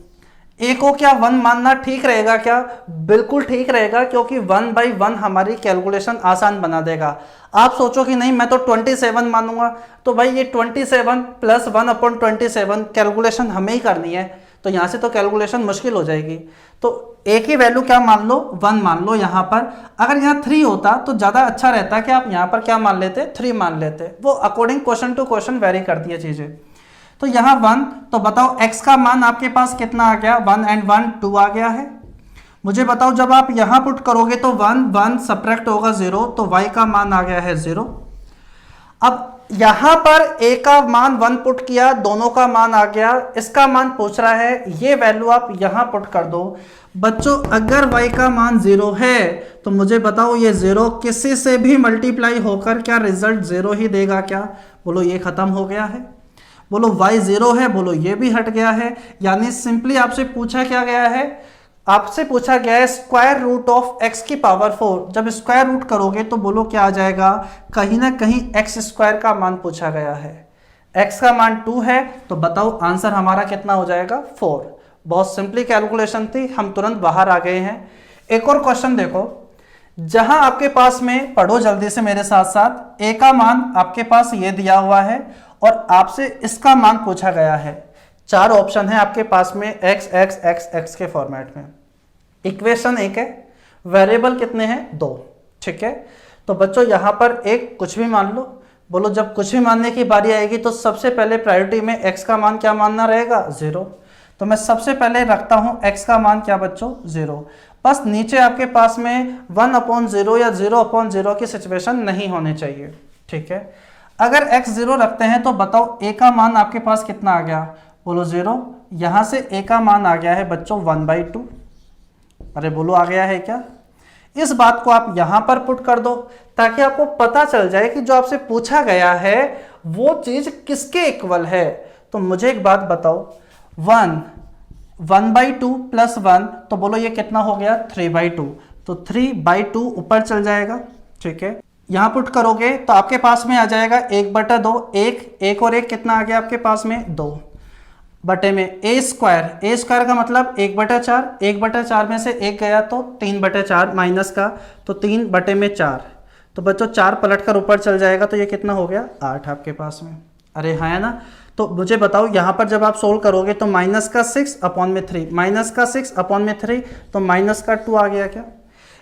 a को क्या 1 मानना ठीक रहेगा क्या? बिल्कुल ठीक रहेगा, क्योंकि 1/1 हमारी कैलकुलेशन आसान बना देगा। आप सोचो कि नहीं मैं तो 27 मानूंगा, तो भाई ये 27 + 1/27 कैलकुलेशन हमें ही करनी है, तो यहां से तो कैलकुलेशन मुश्किल हो जाएगी। तो a की वैल्यू क्या मान लो, 1 मान लो। यहां पर अगर यहाँ 3 होता तो ज्यादा अच्छा रहता कि आप यहाँ पर क्या मान लेते, 3 मान लेते। वो according question to question vary करती है चीजें। तो यहाँ 1, तो बताओ x का मान आपके पास कितना आ गया, 1 and 1 2 आ गया है। मुझे बताओ जब आप यहां पुट करोगे तो 1 1 सब्ट्रैक्ट होगा 0, तो y का मान आ गया है 0। अब यहां पर a का मान 1 पुट किया, दोनों का मान आ गया, इसका मान पूछ रहा है, ये वैल्यू आप यहां पुट कर दो। बच्चों अगर y का मान 0 है तो मुझे बताओ ये 0 किसी से भी मल्टीप्लाई होकर क्या रिजल्ट 0 ही देगा क्या? बोलो ये खत्म हो गया है। बोलो y 0 है, बोलो ये भी हट गया है। यानी सिंपली आपसे पूछा क्या गया है, आपसे पूछा गया है स्क्वायर रूट ऑफ x की पावर 4। जब स्क्वायर रूट करोगे तो बोलो क्या आ जाएगा, कहीं ना कहीं x स्क्वायर का मान पूछा गया है। x का मान 2 है, तो बताओ आंसर हमारा कितना हो जाएगा, 4। बहुत सिंपली कैलकुलेशन थी, हम तुरंत बाहर आ गए हैं। एक और क्वेश्चन देखो, जहां आपके पास में, पढ़ो जल्दी से मेरे साथ साथ, a का मान आपके पास ये दिया हुआ है और आपसे इसका मान पूछा गया है। 4 ऑप्शन है आपके पास में x x x x के फॉर्मेट में। इक्वेशन एक है, वेरिएबल कितने हैं, 2। ठीक है, तो बच्चों यहां पर एक कुछ भी मान लो। बोलो जब कुछ भी मानने की बारी आएगी तो सबसे पहले प्रायोरिटी में x का मान क्या मानना रहेगा, 0। तो मैं सबसे पहले रखता हूं x का मान क्या बच्चों, 0। बस नीचे आपके पास में 1/0 या 0/0 की सिचुएशन नहीं होनी चाहिए। ठीक है, अगर x 0 रखते हैं तो बताओ a का मान आपके पास कितना आ गया, बोलो 0। यहां से a का मान आ गया है बच्चों 1/2। अरे बोलो आ गया है क्या? इस बात को आप यहां पर पुट कर दो, ताकि आपको पता चल जाए कि जो आपसे पूछा गया है वो चीज किसके इक्वल है। तो मुझे एक बात बताओ, 1/2 + 1, तो बोलो ये कितना हो गया, 3/2। तो 3/2 ऊपर चल जाएगा। ठीक है, यहां पुट करोगे तो आपके पास में आ जाएगा 1/2। एक और एक कितना आ गया आपके पास में, 2 बटे में a स्क्वायर का मतलब 1/4। 1/4 में से 1 गया तो 3/4 माइनस का, तो 3/4। तो बच्चों 4 पलट कर ऊपर चल जाएगा, तो ये कितना हो गया, 8 आपके पास में। अरे हाँ है ना। तो मुझे बताओ यहाँ पर जब आप सोल्व करोगे तो -6/3, -6/3 तो -2 आ गया क्या?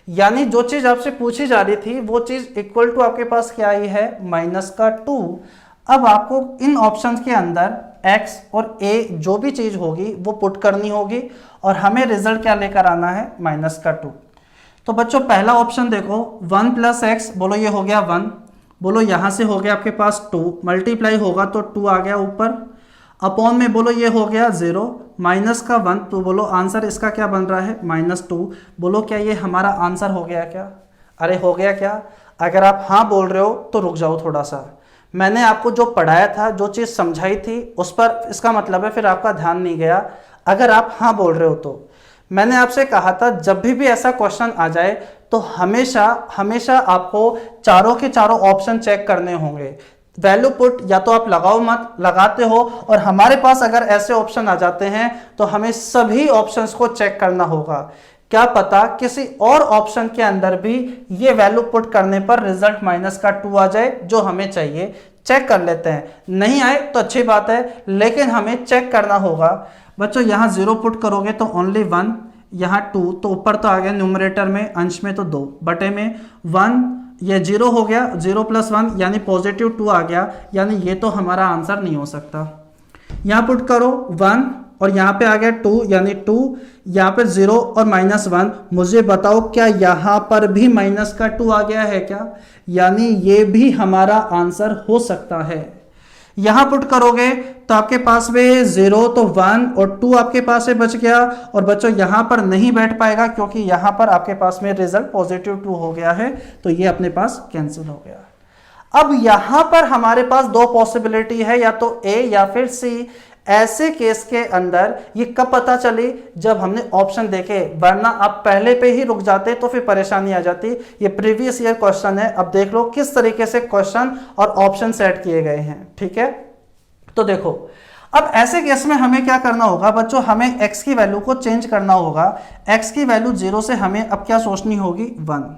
यानी जो चीज आपसे पूछी जा रही थी वो चीज इक्वल टू आपके पास क्या आई है, -2। अब आपको इन ऑप्शंस के अंदर x और a जो भी चीज होगी वो पुट करनी होगी और हमें रिजल्ट क्या लेकर आना है, -2। तो बच्चों पहला ऑप्शन देखो, 1 + x, बोलो ये हो गया 1। बोलो यहां से हो गया आपके पास 2, मल्टीप्लाई होगा तो 2 आ गया ऊपर, अपॉन में बोलो ये हो गया 0, -1, तो बोलो आंसर इसका क्या बन रहा है, -2। बोलो क्या ये हमारा आंसर हो गया क्या? अरे हो गया क्या? अगर आप हाँ बोल रहे हो तो रुक जाओ थोड़ा सा। मैंने आपको जो पढ़ाया था, जो चीज़ समझाई थी, उस पर इसका मतलब है फिर आपका ध्यान नहीं गया। अगर आप हाँ बोल रहे हो तो मैंने आपसे कहा था जब भी ऐसा क्वेश्चन आ जाए तो हमेशा हमेशा आपको चारों के चारों ऑप्शन चेक करने होंगे। वैल्यू पुट या तो आप लगाओ मत, लगाते हो और हमारे पास अगर ऐसे ऑप्शन आ जाते हैं तो हमें सभी ऑप्शंस को चेक करना होगा। क्या पता किसी और ऑप्शन के अंदर भी ये वैल्यू पुट करने पर रिजल्ट -2 आ जाए, जो हमें चाहिए। चेक कर लेते हैं, नहीं आए तो अच्छी बात है, लेकिन हमें चेक करना होगा। बच्चों यहाँ 0 पुट करोगे तो ओनली 1, यहाँ 2, तो ऊपर तो आ गया न्यूमरेटर में, अंश में तो 2, बटे में 1, ये 0 हो गया, 0 + 1 यानी पॉजिटिव 2 आ गया, यानी ये तो हमारा आंसर नहीं हो सकता। यहाँ पुट करो 1 और यहाँ पे आ गया 2 यानी 2, यहाँ पे 0 और -1, मुझे बताओ क्या यहाँ पर भी माइनस का 2 आ गया है क्या? यानी ये भी हमारा आंसर हो सकता है। यहाँ पुट करोगे तो आपके पास में 0 तो 1 और 2 आपके पास में बच गया, और बच्चों यहाँ पर नहीं बैठ पाएगा क्योंकि यहाँ पर आपके पास में रिजल्ट पॉजिटिव 2 हो गया है, तो ये अपने पास कैंसिल हो गया। अब यहां पर हमारे पास दो पॉसिबिलिटी है, या तो ए या फिर सी। ऐसे केस के अंदर ये कब पता चली? जब हमने ऑप्शन देखे, वरना आप पहले पे ही रुक जाते तो फिर परेशानी आ जाती। ये प्रीवियस ईयर क्वेश्चन है, अब देख लो किस तरीके से क्वेश्चन और ऑप्शन सेट किए गए हैं। ठीक है, तो देखो अब ऐसे केस में हमें क्या करना होगा बच्चों, हमें x की वैल्यू को चेंज करना होगा। x की वैल्यू 0 से हमें अब क्या सोचनी होगी? 1।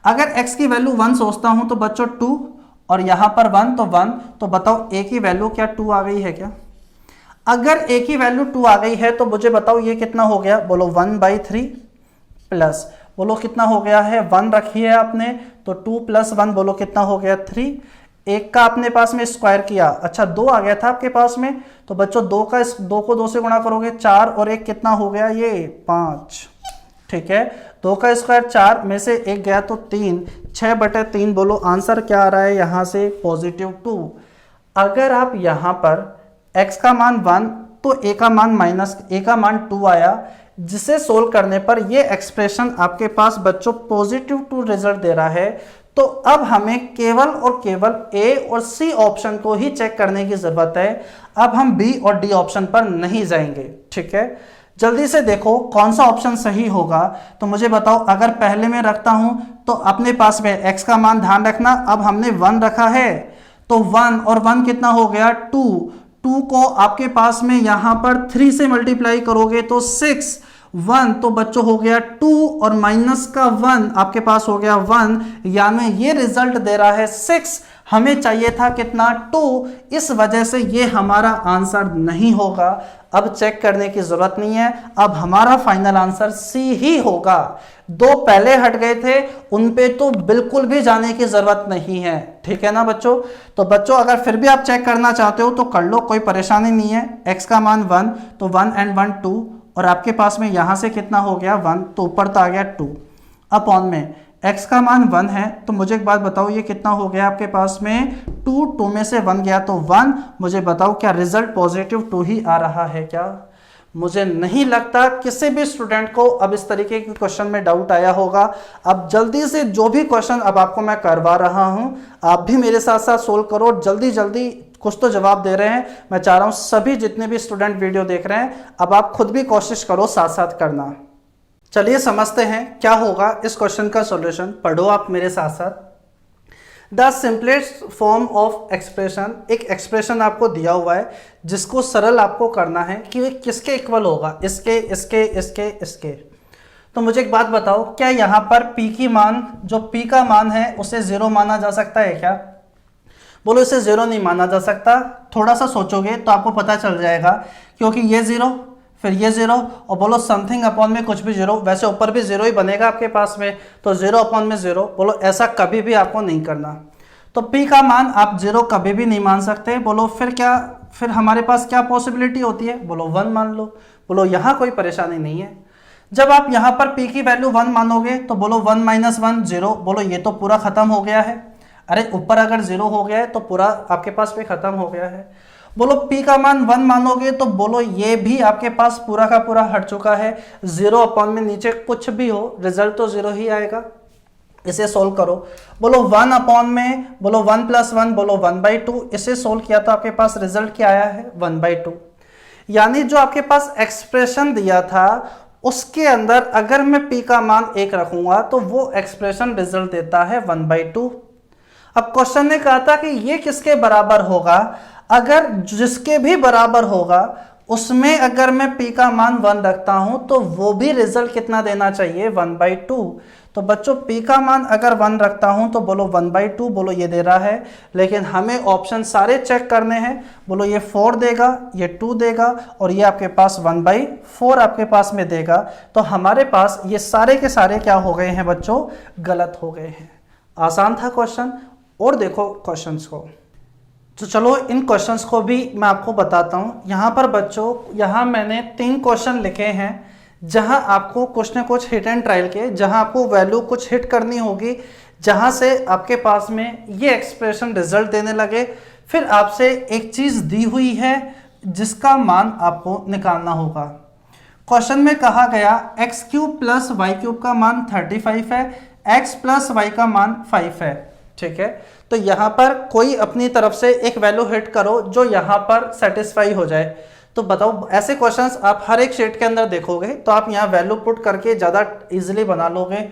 अगर x की वैल्यू 1 सोचता हूं तो बच्चों 2 और यहां पर 1 तो 1, तो बताओ a की वैल्यू क्या 2 आ गई है क्या? अगर a की वैल्यू 2 आ गई है तो मुझे बताओ ये कितना हो गया? बोलो 1/3 प्लस, बोलो कितना हो गया है? 1 रखी है आपने तो 2 + 1 बोलो कितना हो गया? 3। एक का अपने पास में स्क्वायर किया, अच्छा 2 आ गया था आपके पास में, तो बच्चों 2 को 2 से गुणा करोगे 4 और 1 कितना हो गया? ये 5। ठीक है, 2 का स्क्वायर 4 में से 1 गया तो 3, 6/3 बोलो आंसर क्या आ रहा है यहां से? +2। अगर आप यहां पर x का मान 1 तो a का मान 2 आया, जिसे सोल्व करने पर ये एक्सप्रेशन आपके पास बच्चों +2 रिजल्ट दे रहा है। तो अब हमें केवल और केवल a और c ऑप्शन को ही चेक करने की जरूरत है। अब हम b और d ऑप्शन पर नहीं जाएंगे। ठीक है, जल्दी से देखो कौन सा ऑप्शन सही होगा। तो मुझे बताओ, अगर पहले में रखता हूं तो अपने पास में x का मान ध्यान रखना, अब हमने 1 रखा है तो 1 और 1 कितना हो गया? 2। 2 को आपके पास में यहां पर 3 से मल्टीप्लाई करोगे तो 6। 1 तो बच्चों हो गया 2 और माइनस का 1 आपके पास हो गया 1, यानी ये रिजल्ट दे रहा है 6। हमें चाहिए था कितना? 2। इस वजह से ये हमारा आंसर नहीं होगा। अब चेक करने की जरूरत नहीं है, अब हमारा फाइनल आंसर सी ही होगा। 2 पहले हट गए थे, उन पे तो बिल्कुल भी जाने की जरूरत नहीं है। ठीक है ना बच्चों? तो बच्चों अगर फिर भी आप चेक करना चाहते हो तो कर लो, कोई परेशानी नहीं है। x का मान 1 तो 1 and 1 2, और आपके पास में यहां से कितना हो गया? 1, तो ऊपर तो आ गया 2 अपॉन में x का मान 1 है, तो मुझे एक बात बताओ ये कितना हो गया आपके पास में? 2 में से 1 गया तो 1। मुझे बताओ क्या रिजल्ट +2 ही आ रहा है क्या? मुझे नहीं लगता किसी भी स्टूडेंट को अब इस तरीके के क्वेश्चन में डाउट आया होगा। अब जल्दी से जो भी क्वेश्चन अब आपको मैं करवा रहा हूं, आप भी मेरे साथ साथ सोल्व करो। जल्दी जल्दी कुछ तो जवाब दे रहे हैं। मैं चाह रहा हूं सभी जितने भी स्टूडेंट वीडियो देख रहे हैं, अब आप खुद भी कोशिश करो साथ साथ करना। चलिए समझते हैं क्या होगा इस क्वेश्चन का सॉल्यूशन। पढ़ो आप मेरे साथ साथ। The simplest form of expression, एक एक्सप्रेशन आपको दिया हुआ है जिसको सरल आपको करना है कि वे किसके इक्वल होगा, इसके इसके इसके इसके। तो मुझे एक बात बताओ, क्या यहाँ पर p की मान, जो p का मान है उसे 0 माना जा सकता है क्या? बोलो इसे 0 नहीं माना जा सकता। थोड़ा सा सोचोगे तो आपको पता चल जाएगा, क्योंकि ये 0 फिर ये 0 और बोलो समथिंग अपॉन में कुछ भी 0, वैसे ऊपर भी 0 ही बनेगा आपके पास में, तो 0 अपॉन में 0। बोलो ऐसा कभी भी आपको नहीं करना। तो p का मान आप 0 कभी भी नहीं मान सकते। बोलो फिर क्या, फिर हमारे पास क्या पॉसिबिलिटी होती है? बोलो 1 मान लो। बोलो यहाँ कोई परेशानी नहीं है। जब आप यहाँ पर p की वैल्यू 1 मानोगे तो बोलो 1 - 1 0। बोलो ये तो पूरा खत्म हो गया है। अरे ऊपर अगर 0 हो गया है तो पूरा आपके पास में खत्म हो गया है। बोलो p का मान 1 मानोगे तो बोलो ये भी आपके पास पूरा का पूरा हट चुका है। 0 अपॉन में नीचे कुछ भी हो, रिजल्ट तो 0 ही आएगा। इसे सोल्व करो। बोलो 1 अपॉन में, बोलो 1 + 1 बोलो 1/2। इसे सोल्व किया तो आपके पास रिजल्ट क्या आया है? 1/2। यानी जो आपके पास एक्सप्रेशन दिया था उसके अंदर अगर मैं p का मान 1 रखूंगा तो वो एक्सप्रेशन रिजल्ट देता है 1/2। अब क्वेश्चन ने कहा था कि ये किसके बराबर होगा? अगर जिसके भी बराबर होगा उसमें अगर मैं p का मान 1 रखता हूं तो वो भी रिजल्ट कितना देना चाहिए? 1/2। तो बच्चों p का मान अगर 1 रखता हूं तो बोलो 1/2, बोलो ये दे रहा है, लेकिन हमें ऑप्शन सारे चेक करने हैं। बोलो ये 4 देगा, ये 2 देगा और ये आपके पास 1/4 आपके पास में देगा। तो हमारे पास ये सारे के सारे क्या हो गए हैं बच्चों, गलत हो गए हैं। आसान था क्वेश्चन। और देखो क्वेश्चंस को, तो चलो इन क्वेश्चंस को भी मैं आपको बताता हूँ। यहाँ पर बच्चों, यहाँ मैंने 3 क्वेश्चन लिखे हैं जहाँ आपको कुछ न कुछ हिट एंड ट्रायल के, जहाँ आपको वैल्यू कुछ हिट करनी होगी, जहाँ से आपके पास में ये एक्सप्रेशन रिजल्ट देने लगे। फिर आपसे एक चीज़ दी हुई है जिसका मान आपको निकालना होगा। क्वेश्चन में कहा गया x³ + y³ का मान 35 है, x + y का मान 5 है। ठीक है, तो यहाँ पर कोई अपनी तरफ से एक वैल्यू हिट करो जो यहाँ पर सेटिस्फाई हो जाए। तो बताओ, ऐसे क्वेश्चंस आप हर एक शीट के अंदर देखोगे तो आप यहाँ वैल्यू पुट करके ज़्यादा इजीली बना लोगे।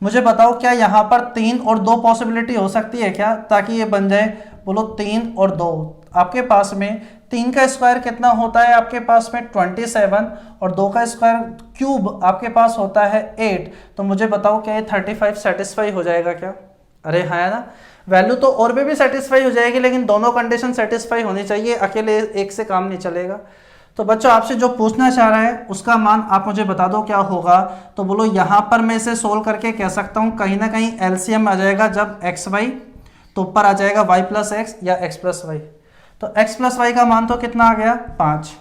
मुझे बताओ क्या यहाँ पर 3 और 2 पॉसिबिलिटी हो सकती है क्या, ताकि ये बन जाए। बोलो 3 और 2, आपके पास में 3 का स्क्वायर कितना होता है, आपके पास में 27 और 2 का स्क्वायर क्यूब आपके पास होता है 8। तो मुझे बताओ क्या ये 35 सेटिस्फाई हो जाएगा क्या? अरे हाँ ना, वैल्यू तो और भी सेटिस्फाई हो जाएगी, लेकिन दोनों कंडीशन सेटिस्फाई होनी चाहिए, अकेले एक से काम नहीं चलेगा। तो बच्चों आपसे जो पूछना चाह रहा है उसका मान आप मुझे बता दो क्या होगा। तो बोलो यहाँ पर मैं इसे सोल्व करके कह सकता हूँ, कहीं ना कहीं एलसीएम आ जाएगा जब एक्स वाई, तो ऊपर आ जाएगा वाई प्लस एक्स या एक्स प्लस वाई। तो एक्स प्लस वाई का मान तो कितना आ गया 5,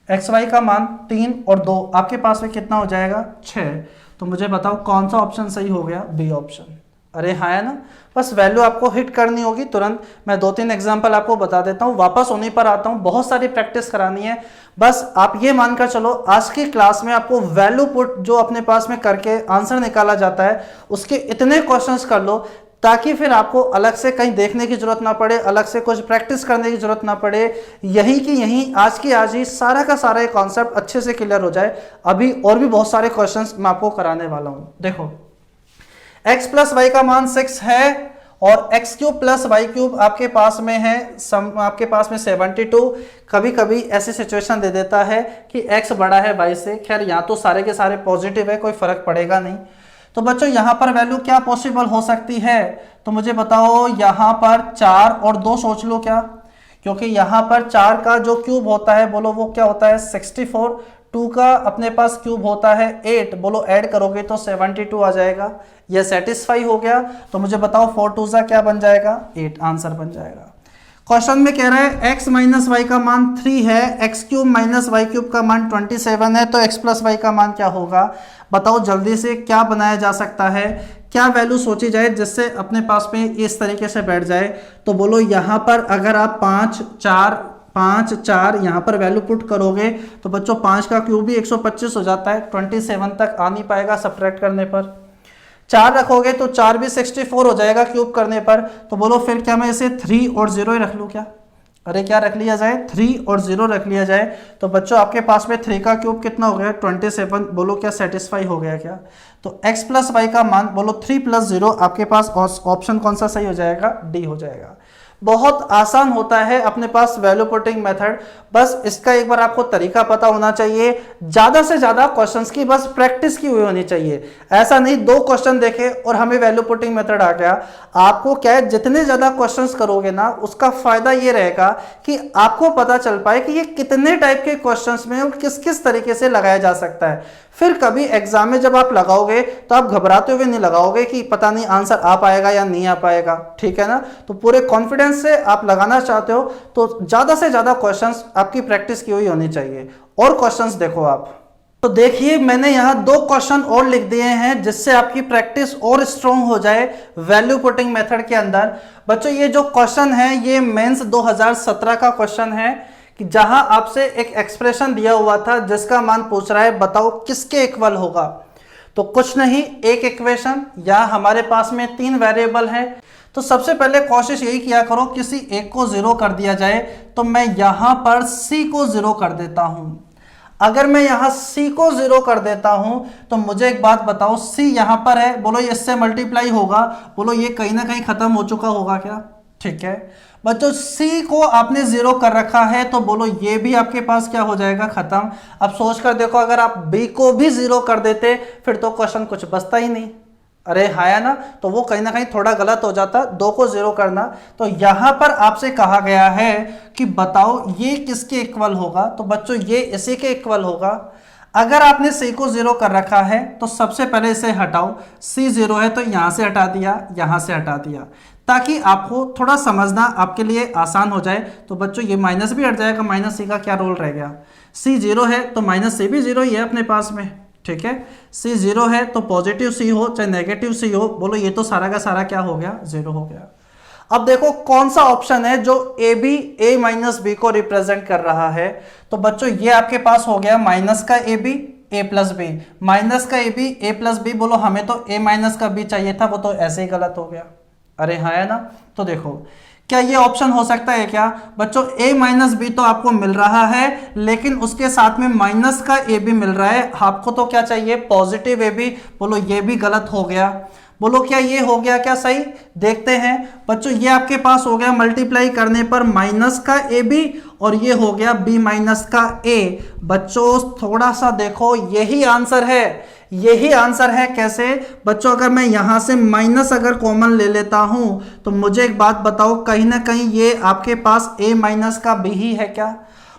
एक्स वाई का मान 3 और 2, आपके पास में कितना हो जाएगा 6। तो मुझे बताओ कौन सा ऑप्शन सही हो गया, बी ऑप्शन। अरे हाँ है ना, बस वैल्यू आपको हिट करनी होगी तुरंत। मैं 2-3 एग्जांपल आपको बता देता हूँ, वापस उन्हीं पर आता हूँ। बहुत सारी प्रैक्टिस करानी है, बस आप ये मानकर चलो आज की क्लास में आपको वैल्यू पुट जो अपने पास में करके आंसर निकाला जाता है उसके इतने क्वेश्चंस कर लो, ताकि फिर आपको अलग से कहीं देखने की जरूरत ना पड़े, अलग से कुछ प्रैक्टिस करने की जरूरत ना पड़े। यही कि यही आज की आज ही सारा का सारा ये कॉन्सेप्ट अच्छे से क्लियर हो जाए। अभी और भी बहुत सारे क्वेश्चंस मैं आपको कराने वाला हूँ। देखो x + y का मान 6 है और x³ + y³ आपके पास में है आपके पास में 72। कभी कभी ऐसी सिचुएशन दे देता है कि x बड़ा है y से। खैर यहाँ तो सारे के सारे पॉजिटिव है, कोई फर्क पड़ेगा नहीं। तो बच्चों यहाँ पर वैल्यू क्या पॉसिबल हो सकती है, तो मुझे बताओ। यहाँ पर 4 और 2 सोच लो क्या, क्योंकि यहाँ पर 4 का जो क्यूब होता है बोलो वो क्या होता है 64, 2 का अपने पास क्यूब होता है 8, बोलो ऐड करोगे तो 72 आ जाएगा। यह सेटिस्फाई हो गया। तो मुझे बताओ 4 2 सा क्या बन जाएगा 8, आंसर बन जाएगा। क्वेश्चन में कह रहा है x - y का मान 3 है, x³ - y³ का मान 27 है, तो x + y का मान क्या होगा बताओ जल्दी से। क्या बनाया जा सकता है, क्या वैल्यू सोची जाए जिससे अपने पास में इस तरीके से बैठ जाए। तो बोलो यहाँ पर अगर आप 5 4 यहाँ पर वैल्यू पुट करोगे तो बच्चों 5 का क्यूब भी 125 हो जाता है, 27 तक आ नहीं पाएगा सब्ट्रैक्ट करने पर। 4 रखोगे तो 4 भी 64 हो जाएगा क्यूब करने पर। तो बोलो फिर क्या मैं इसे 3 और 0 ही रख लूँ क्या? अरे क्या रख लिया जाए, 3 और 0 रख लिया जाए। तो बच्चों आपके पास में 3 का क्यूब कितना हो गया 27, बोलो क्या सेटिस्फाई हो गया क्या? तो x + y का मान बोलो 3 + 0, आपके पास ऑप्शन कौन सा सही हो जाएगा, डी हो जाएगा। बहुत आसान होता है अपने पास वैल्यू पुटिंग मेथड, बस इसका एक बार आपको तरीका पता होना चाहिए। ज्यादा से ज्यादा क्वेश्चंस की बस प्रैक्टिस की हुई होनी चाहिए। ऐसा नहीं 2 क्वेश्चन देखे और हमें वैल्यू पुटिंग मेथड आ गया। आपको क्या है, जितने ज्यादा क्वेश्चंस करोगे ना उसका फायदा ये रहेगा कि आपको पता चल पाए कि ये कितने टाइप के क्वेश्चंस में और किस किस तरीके से लगाया जा सकता है। फिर कभी एग्जाम में जब आप लगाओगे तो आप घबराते हुए नहीं लगाओगे कि पता नहीं आंसर आ पाएगा या नहीं आ पाएगा, ठीक है ना। तो पूरे कॉन्फिडेंस से आप लगाना चाहते हो तो ज्यादा से ज्यादा क्वेश्चंस आपकी प्रैक्टिस की हुई होनी चाहिए। और क्वेश्चंस देखो आप, तो देखिए मैंने यहाँ 2 क्वेश्चन और लिख दिए हैं जिससे आपकी प्रैक्टिस और स्ट्रॉन्ग हो जाए वैल्यू पुटिंग मेथड के अंदर। बच्चों ये जो क्वेश्चन है ये मेंस 2017 का क्वेश्चन है कि जहां आपसे एक एक्सप्रेशन दिया हुआ था जिसका मान पूछ रहा है बताओ किसके इक्वल होगा। तो कुछ नहीं, एक इक्वेशन, यहाँ हमारे पास में 3 वेरिएबल हैं। तो सबसे पहले कोशिश यही किया करो किसी एक को 0 कर दिया जाए। तो मैं यहां पर c को 0 कर देता हूं। अगर मैं यहां c को 0 कर देता हूं तो मुझे एक बात बताओ, c यहां पर है, बोलो ये इससे मल्टीप्लाई होगा, बोलो ये कहीं ना कहीं खत्म हो चुका होगा क्या? ठीक है बच्चों, c को आपने 0 कर रखा है तो बोलो ये भी आपके पास क्या हो जाएगा, खत्म। अब सोच कर देखो, अगर आप b को भी 0 कर देते फिर तो क्वेश्चन कुछ बचता ही नहीं। अरे हाँ या ना, तो वो कहीं ना कहीं थोड़ा गलत हो जाता, 2 को 0 करना। तो यहां पर आपसे कहा गया है कि बताओ ये किसके इक्वल होगा, तो बच्चों ये इसी के इक्वल होगा। अगर आपने c को 0 कर रखा है तो सबसे पहले इसे हटाओ, c 0 है तो यहां से हटा दिया, यहां से हटा दिया, ताकि आपको थोड़ा समझना आपके लिए आसान हो जाए। तो बच्चों ये माइनस भी हट जाएगा, माइनस c का क्या रोल रह गया, c 0 है तो माइनस c भी 0 ही है अपने पास में, ठीक है। c 0 है तो पॉजिटिव c हो चाहे नेगेटिव c हो, बोलो ये तो सारा का सारा क्या हो गया, 0 हो गया। अब देखो कौन सा ऑप्शन है जो A B A minus B को रिप्रेजेंट कर रहा है, तो बच्चों ये आपके पास हो गया माइनस का A B A plus B, minus का A B A plus B, बोलो हमें तो ए माइनस का बी चाहिए था, वो तो ऐसे ही गलत हो गया। अरे हाँ है ना, तो देखो क्या ये ऑप्शन हो सकता है क्या बच्चों, a माइनस बी तो आपको मिल रहा है लेकिन उसके साथ में माइनस का a भी मिल रहा है, आपको तो क्या चाहिए पॉजिटिव a भी, बोलो ये भी गलत हो गया। बोलो क्या ये हो गया क्या सही, देखते हैं बच्चों, ये आपके पास हो गया मल्टीप्लाई करने पर माइनस का ए बी और ये हो गया बी माइनस का ए। बच्चों थोड़ा सा देखो यही आंसर है, यही आंसर है। कैसे बच्चों, अगर मैं यहां से माइनस अगर कॉमन ले लेता हूं तो मुझे एक बात बताओ, कहीं ना कहीं ये आपके पास a माइनस का b ही है क्या,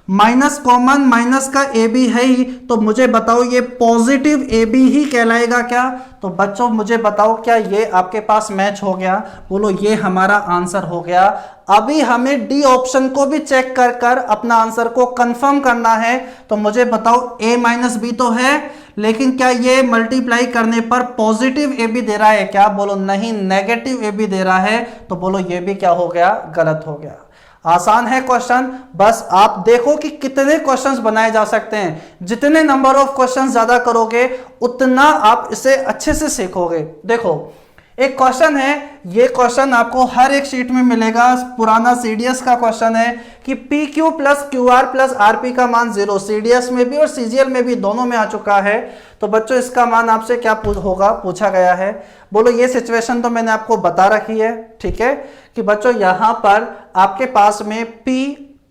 माइनस कॉमन माइनस का ए बी है ही, तो मुझे बताओ ये पॉजिटिव ए बी ही कहलाएगा क्या। तो बच्चों मुझे बताओ क्या ये आपके पास मैच हो गया, बोलो ये हमारा आंसर हो गया। अभी हमें डी ऑप्शन को भी चेक कर कर अपना आंसर को कंफर्म करना है, तो मुझे बताओ a माइनस बी तो है लेकिन क्या ये मल्टीप्लाई करने पर पॉजिटिव ए बी दे रहा है क्या, बोलो नहीं नेगेटिव ए बी दे रहा है, तो बोलो ये भी क्या हो गया, गलत हो गया। आसान है क्वेश्चन, बस आप देखो कि कितने क्वेश्चंस बनाए जा सकते हैं, जितने नंबर ऑफ क्वेश्चंस ज्यादा करोगे उतना आप इसे अच्छे से सीखोगे। देखो एक क्वेश्चन है, ये क्वेश्चन आपको हर एक शीट में मिलेगा, पुराना सीडीएस का क्वेश्चन है कि P Q plus Q R plus R P का मान 0, सीडीएस में भी और सीजीएल में भी दोनों में आ चुका है। तो बच्चों इसका मान आपसे क्या होगा, पूछा गया है। बोलो ये सिचुएशन तो मैंने आपको बता रखी है, ठीक है, कि बच्चों यहां पर आपके पास में पी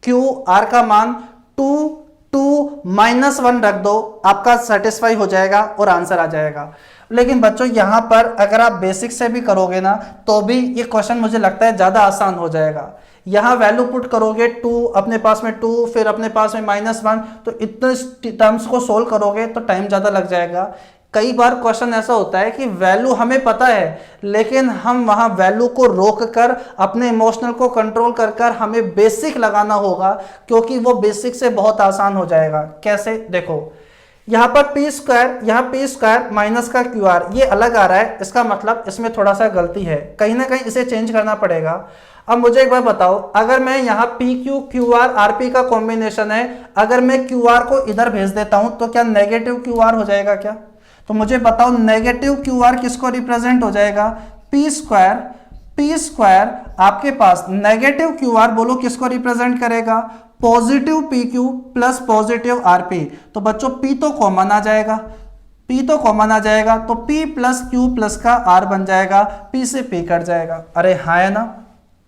क्यू आर का मान 2 -1 रख दो, आपका सेटिस्फाई हो जाएगा और आंसर आ जाएगा। लेकिन बच्चों यहां पर अगर आप बेसिक से भी करोगे ना तो भी ये क्वेश्चन मुझे लगता है ज्यादा आसान हो जाएगा। यहां वैल्यू पुट करोगे 2, अपने पास में 2, फिर अपने पास में -1, तो इतने टर्म्स को सोल्व करोगे तो टाइम ज्यादा लग जाएगा। कई बार क्वेश्चन ऐसा होता है कि वैल्यू हमें पता है लेकिन हम वहां वैल्यू को रोक कर अपने इमोशनल को कंट्रोल कर कर हमें बेसिक लगाना होगा, क्योंकि वो बेसिक से बहुत आसान हो जाएगा। कैसे, देखो यहाँ पर पी स्क्वायर, यहाँ पी स्क्वायर माइनस का क्यू आर ये अलग आ रहा है, इसका मतलब इसमें थोड़ा सा गलती है, कहीं ना कहीं इसे चेंज करना पड़ेगा। अब मुझे एक बार बताओ, अगर मैं यहाँ P Q Q R R P का कॉम्बिनेशन है, अगर मैं क्यू आर को इधर भेज देता हूं तो क्या नेगेटिव क्यू आर हो जाएगा क्या, तो मुझे बताओ नेगेटिव क्यू आर किसको रिप्रेजेंट हो जाएगा, पी स्क्वायर। पी स्क्वायर आपके पास नेगेटिव क्यू आर बोलो किसको रिप्रेजेंट करेगा, positive P Q plus positive R P. तो बच्चों पी तो कॉमन आ जाएगा, पी तो कॉमन आ जाएगा, तो पी प्लस क्यू प्लस का आर बन जाएगा, पी से पी कट जाएगा। अरे हाँ है ना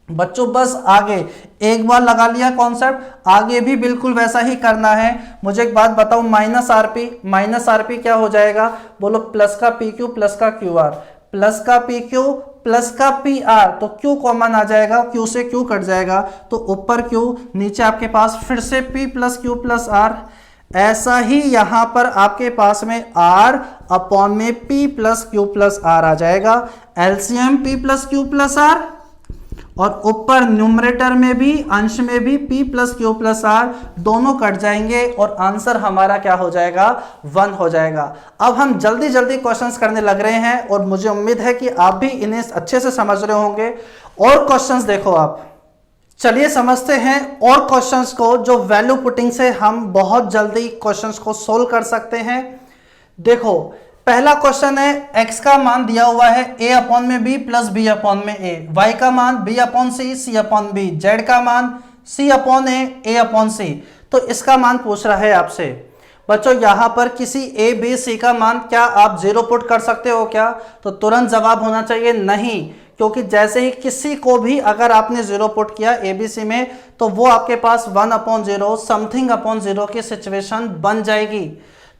बच्चों, बस आगे एक बार लगा लिया कॉन्सेप्ट, आगे भी बिल्कुल वैसा ही करना है। मुझे एक बात बताओ, माइनस आरपी क्या हो जाएगा, बोलो प्लस का पी क्यू प्लस का क्यू आर, प्लस का पी क्यू प्लस का पी आर, तो क्यू कॉमन आ जाएगा, क्यू से क्यू कट जाएगा, तो ऊपर क्यू नीचे आपके पास फिर से P plus Q plus R. ऐसा ही यहां पर आपके पास में आर अपॉन में P plus Q plus R आ जाएगा, LCM P plus Q plus R, और ऊपर न्यूमरेटर में भी अंश में भी p plus Q plus R, दोनों कट जाएंगे और आंसर हमारा क्या हो जाएगा, 1 हो जाएगा। अब हम जल्दी जल्दी क्वेश्चंस करने लग रहे हैं और मुझे उम्मीद है कि आप भी इन्हें अच्छे से समझ रहे होंगे। और क्वेश्चंस देखो आप, चलिए समझते हैं और क्वेश्चंस को जो वैल्यू पुटिंग से हम बहुत जल्दी क्वेश्चंस को सोल्व कर सकते हैं। देखो पहला क्वेश्चन है, x का मान दिया हुआ है a अपॉन में b प्लस b अपॉन में a, y का मान b upon c upon b, z का मान c upon a upon c। तो इसका मान पूछ रहा है आपसे। बच्चों यहां पर किसी a b c का मान क्या आप 0 पुट कर सकते हो क्या, तो तुरंत जवाब होना चाहिए नहीं, क्योंकि जैसे ही किसी को भी अगर आपने 0 पुट किया a b c में तो वो आपके पास 1/0 समथिंग अपॉन 0 की सिचुएशन बन जाएगी।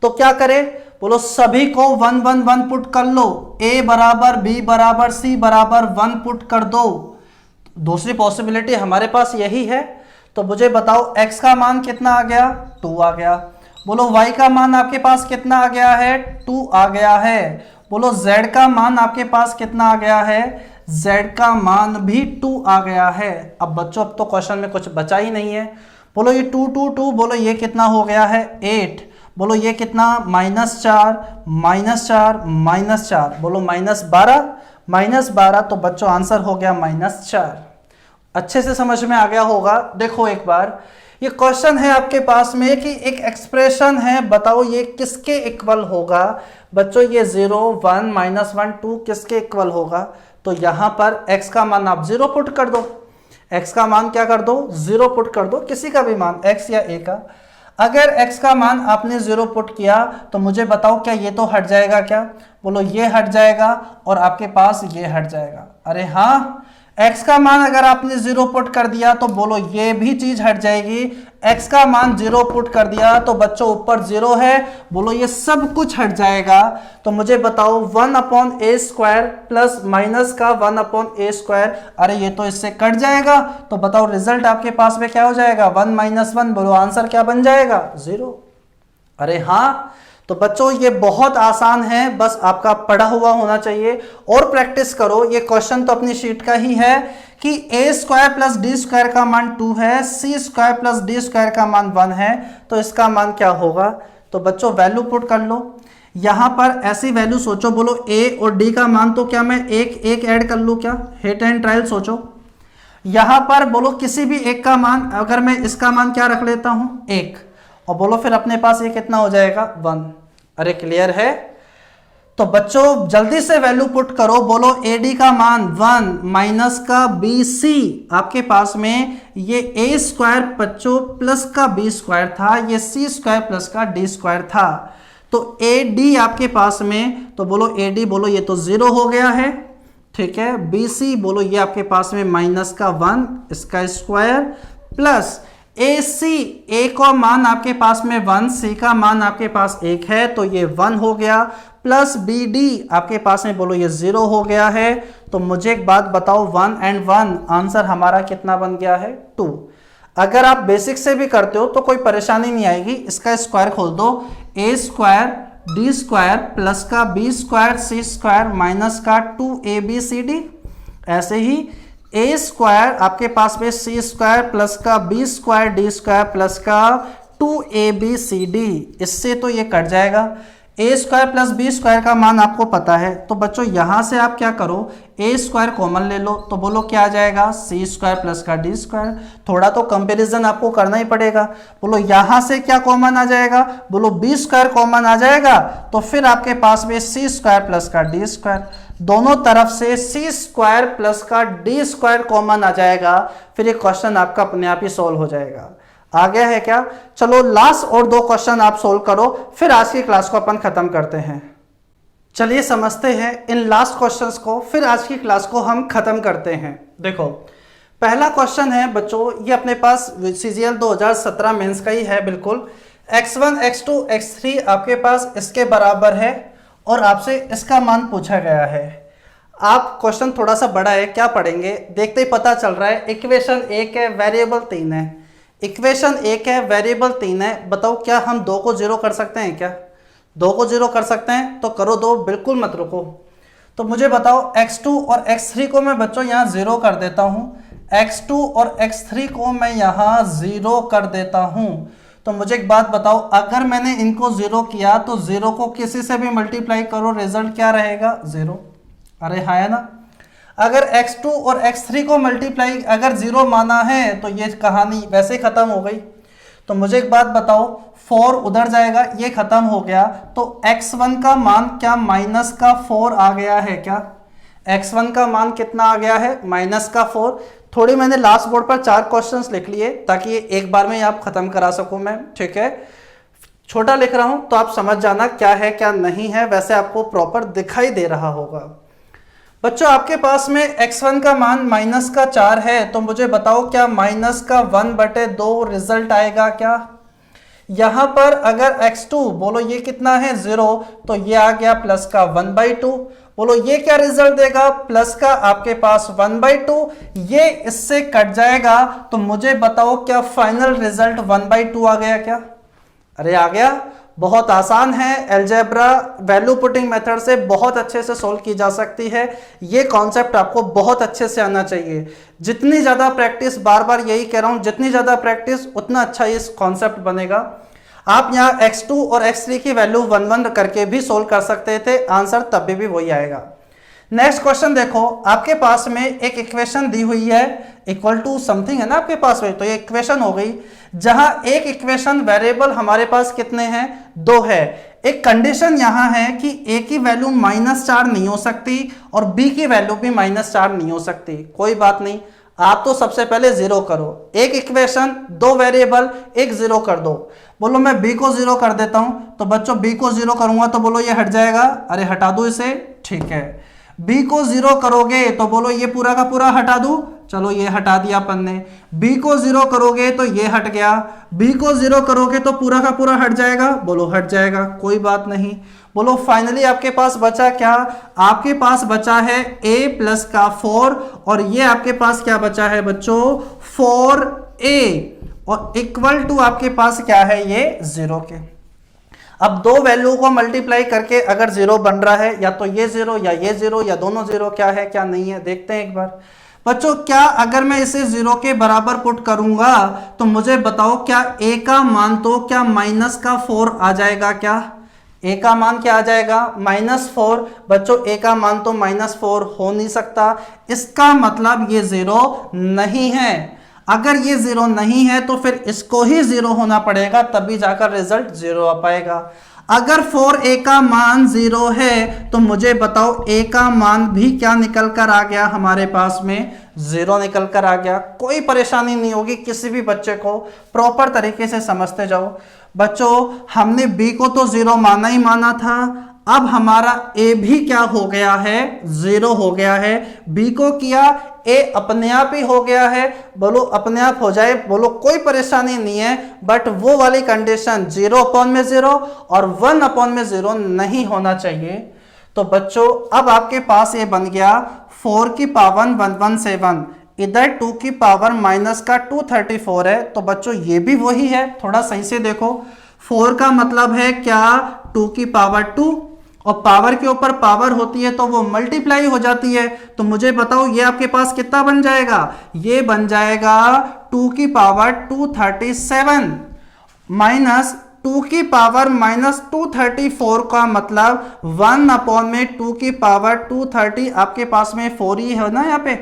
तो क्या करें, बोलो सभी को 1 1 1 पुट कर लो, a बराबर b बराबर c बराबर 1 पुट कर दो। दूसरी पॉसिबिलिटी हमारे पास यही है। तो मुझे बताओ x का मान कितना आ गया, 2 आ गया। बोलो y का मान आपके पास कितना आ गया है, 2 आ गया है। बोलो z का मान आपके पास कितना आ गया है, z का मान भी 2 आ गया है। अब बच्चों अब तो क्वेश्चन में कुछ बचा ही नहीं है। बोलो ये 2 2 2, बोलो ये कितना हो गया है 8। बोलो ये कितना -4 -4 बोलो -12 तो बच्चों आंसर हो गया -4। अच्छे से समझ में आ गया होगा। देखो एक बार ये क्वेश्चन है आपके पास में कि एक एक्सप्रेशन है, बताओ ये किसके इक्वल होगा। बच्चों ये 0 1 -1 2 किसके इक्वल होगा। तो यहां पर x का मान आप 0 पुट कर दो, x का मान क्या कर दो 0 पुट कर दो, किसी का भी मान x या a का। अगर x का मान आपने 0 पुट किया तो मुझे बताओ क्या ये तो हट जाएगा क्या। बोलो ये हट जाएगा और आपके पास ये हट जाएगा। अरे हाँ, x का मान अगर आपने 0 पुट कर दिया तो बोलो ये भी चीज हट जाएगी। x का मान 0 पुट कर दिया तो बच्चों ऊपर 0 है, बोलो ये सब कुछ हट जाएगा। तो मुझे बताओ 1/a² प्लस माइनस का 1/a², अरे ये तो इससे कट जाएगा। तो बताओ रिजल्ट आपके पास में क्या हो जाएगा 1 - 1, बोलो आंसर क्या बन जाएगा 0। अरे हाँ, तो बच्चों ये बहुत आसान है, बस आपका पढ़ा हुआ होना चाहिए और प्रैक्टिस करो। ये क्वेश्चन तो अपनी शीट का ही है कि a² प्लस d² का मान 2 है, c² प्लस d² का मान 1 है, तो इसका मान क्या होगा। तो बच्चों वैल्यू पुट कर लो। यहां पर ऐसी वैल्यू सोचो, बोलो a और d का मान तो क्या मैं एक ऐड कर लूं क्या, हिट एंड ट्रायल सोचो। यहां पर बोलो किसी भी एक का मान, अगर मैं इसका मान क्या रख लेता हूं 1, और बोलो फिर अपने पास ये कितना हो जाएगा 1। अरे क्लियर है। तो बच्चों जल्दी से वैल्यू पुट करो। बोलो AD का मान 1 माइनस का BC, आपके पास में ये a² बच्चों प्लस का b² था, ये c² प्लस का d² था। तो AD आपके पास में, तो बोलो AD बोलो ये तो 0 हो गया है, ठीक है। BC बोलो ये आपके पास में माइनस का 1 इसका स्क्वायर प्लस AC, A का मान आपके पास में 1, C का मान आपके पास 1 है तो ये 1 हो गया, प्लस BD आपके पास में बोलो ये 0 हो गया है। तो मुझे एक बात बताओ 1 and 1 आंसर हमारा कितना बन गया है 2। अगर आप बेसिक से भी करते हो तो कोई परेशानी नहीं आएगी। इसका स्क्वायर खोल दो, a² d² प्लस का b² c² माइनस का 2abcd। ऐसे ही a² आपके पास में c² प्लस का b² d² प्लस का 2abcd, इससे तो ये कट जाएगा। a² प्लस b² का मान आपको पता है, तो बच्चों यहां से आप क्या करो a² कॉमन ले लो, तो बोलो क्या आ जाएगा c² प्लस का d²। थोड़ा तो कंपैरिजन आपको करना ही पड़ेगा। बोलो यहां से क्या कॉमन आ जाएगा, बोलो b² कॉमन आ जाएगा, तो फिर आपके पास में c² प्लस का d², दोनों तरफ से c² प्लस का d² कॉमन आ जाएगा। फिर ये क्वेश्चन आपका अपने आप ही सॉल्व हो जाएगा। आ गया है क्या। चलो लास्ट और 2 क्वेश्चन आप सोल्व करो, फिर आज की क्लास को अपन खत्म करते हैं। चलिए समझते हैं इन लास्ट क्वेश्चंस को, फिर आज की क्लास को हम खत्म करते हैं। देखो पहला क्वेश्चन है बच्चों, ये अपने पास CGL 2017 मेंस का ही है बिल्कुल। x1 x2 x3 आपके पास इसके बराबर है और आपसे इसका मान पूछा गया है। आप क्वेश्चन थोड़ा सा बड़ा है, क्या पढ़ेंगे देखते ही पता चल रहा है। इक्वेशन 1 है, वेरिएबल 3 है। इक्वेशन 1 है, वेरिएबल 3 है। बताओ क्या हम 2 को 0 कर सकते हैं क्या, 2 को 0 कर सकते हैं तो करो 2, बिल्कुल मत रुको। तो मुझे बताओ x2 और x3 को मैं बच्चों यहाँ 0 कर देता हूँ, x2 और x3 को मैं यहाँ 0 कर देता हूँ। तो मुझे एक बात बताओ, अगर मैंने इनको 0 किया तो 0 को किसी से भी मल्टीप्लाई करो, रिजल्ट क्या रहेगा 0। अरे हाँ है ना। अगर x2 और x3 को मल्टीप्लाई अगर 0 माना है तो ये कहानी वैसे खत्म हो गई। तो मुझे एक बात बताओ, 4 उधर जाएगा, ये खत्म हो गया। तो x1 का मान क्या माइनस का 4 आ गया है क्या, x1 का मान कितना आ गया है माइनस का 4। थोड़ी मैंने लास्ट बोर्ड पर 4 क्वेश्चंस लिख लिए ताकि एक बार में आप खत्म करा सकूं मैं, ठीक है। छोटा लिख रहा हूं तो आप समझ जाना क्या है क्या नहीं है, वैसे आपको प्रॉपर दिखाई दे रहा होगा। बच्चों आपके पास में x1 का मान माइनस का 4 है, तो मुझे बताओ क्या माइनस का 1/2 रिजल्ट आएगा क्या। यहां पर अगर x2 बोलो ये कितना है 0, तो ये आ गया प्लस का 1/2। बोलो ये क्या रिजल्ट देगा, प्लस का आपके पास 1/2, ये इससे कट जाएगा, तो मुझे बताओ क्या फाइनल रिजल्ट 1/2 आ गया क्या? अरे आ गया। बहुत आसान है, अलजेब्रा वैल्यू पुटिंग मेथड से बहुत अच्छे से सोल्व की जा सकती है। ये कॉन्सेप्ट आपको बहुत अच्छे से आना चाहिए। जितनी ज़्यादा प्रैक्टिस, बार बार यही कह रहा हूँ, जितनी ज़्यादा प्रैक्टिस उतना अच्छा ये कॉन्सेप्ट बनेगा। आप यहाँ x2 और x3 की वैल्यू 1 1 करके भी सोल्व कर सकते थे, आंसर तब भी वही आएगा। नेक्स्ट क्वेश्चन देखो, आपके पास में एक इक्वेशन दी हुई है, इक्वल टू समथिंग है ना आपके पास में, तो ये इक्वेशन हो गई जहां एक इक्वेशन वेरिएबल हमारे पास कितने हैं, 2 है। एक कंडीशन यहां है कि a की वैल्यू -4 नहीं हो सकती और b की वैल्यू भी -4 नहीं हो सकती। कोई बात नहीं, आप तो सबसे पहले 0 करो। एक इक्वेशन, 2 वेरिएबल, एक 0 कर दो। बोलो मैं b को 0 कर देता हूं, तो बच्चों b को 0 करूंगा तो बोलो ये हट जाएगा। अरे हटा दो इसे, ठीक है। b को 0 करोगे तो बोलो ये पूरा का पूरा हटा दूं, चलो ये हटा दिया अपन ने। b को 0 करोगे तो ये हट गया, b को 0 करोगे तो पूरा का पूरा हट जाएगा, बोलो हट जाएगा, कोई बात नहीं। बोलो फाइनली आपके पास बचा क्या, आपके पास बचा है a प्लस का 4 और ये आपके पास क्या बचा है बच्चों, 4a और इक्वल टू आपके पास क्या है, ये 0 के। अब दो वैल्यू को मल्टीप्लाई करके अगर 0 बन रहा है, या तो ये 0 या ये 0 या दोनों 0, क्या है क्या नहीं है, देखते हैं एक बार। बच्चों क्या अगर मैं इसे 0 के बराबर पुट करूंगा तो मुझे बताओ क्या a का मान तो क्या -4 आ जाएगा क्या? a का मान क्या आ जाएगा, -4। बच्चों a का मान तो -4 हो नहीं सकता, इसका मतलब ये 0 नहीं है। अगर ये 0 नहीं है तो फिर इसको ही 0 होना पड़ेगा, तभी जाकर रिजल्ट 0 आ पाएगा। अगर 4a का मान 0 है तो मुझे बताओ a का मान भी क्या निकल कर आ गया, हमारे पास में 0 निकल कर आ गया। कोई परेशानी नहीं होगी किसी भी बच्चे को, प्रॉपर तरीके से समझते जाओ। बच्चों हमने b को तो 0 माना ही माना था, अब हमारा a भी क्या हो गया है, 0 हो गया है। b को किया, a अपने आप ही हो गया है। बोलो अपने आप हो जाए, बोलो कोई परेशानी नहीं है, बट वो वाली कंडीशन 0/0 और 1/0 नहीं होना चाहिए। तो बच्चों अब आपके पास ये बन गया 4 की पावर 117, इधर 2 की पावर माइनस का 234 है। तो बच्चों ये भी वही है, थोड़ा सही से देखो। 4 का मतलब है क्या, 2 की पावर 2, और पावर के ऊपर पावर होती है तो वो मल्टीप्लाई हो जाती है। तो मुझे बताओ ये आपके पास कितना बन जाएगा, ये बन जाएगा 2 की पावर 237 माइनस 2 की पावर -234 का मतलब 1/2 की पावर 230, आपके पास में 4 ही है ना, यहाँ पे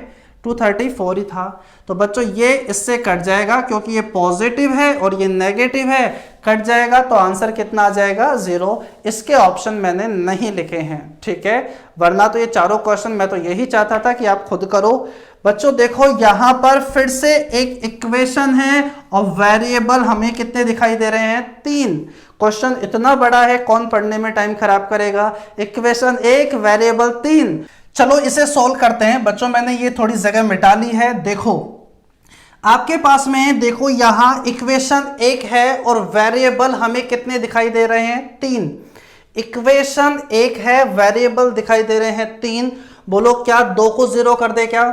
234 ही था। तो बच्चों ये इससे कट जाएगा क्योंकि ये पॉजिटिव है और ये नेगेटिव है, कट जाएगा तो आंसर कितना आ जाएगा, 0। इसके ऑप्शन मैंने नहीं लिखे हैं, ठीक है, वरना तो ये चारों क्वेश्चन मैं तो यही चाहता था कि आप खुद करो। बच्चों देखो यहां पर फिर से एक इक्वेशन है और वेरिएबल हमें कितने दिखाई दे रहे हैं, 3। क्वेश्चन इतना बड़ा है, कौन पढ़ने में टाइम खराब करेगा। Equation 1, variable 3। चलो इसे सोल्व करते हैं। बच्चों मैंने ये थोड़ी जगह मिटा ली है, देखो आपके पास में, देखो यहां इक्वेशन 1 है और वेरिएबल हमें कितने दिखाई दे रहे हैं, 3। इक्वेशन 1 है, वेरिएबल दिखाई दे रहे हैं 3। बोलो क्या 2 को 0 कर दे क्या?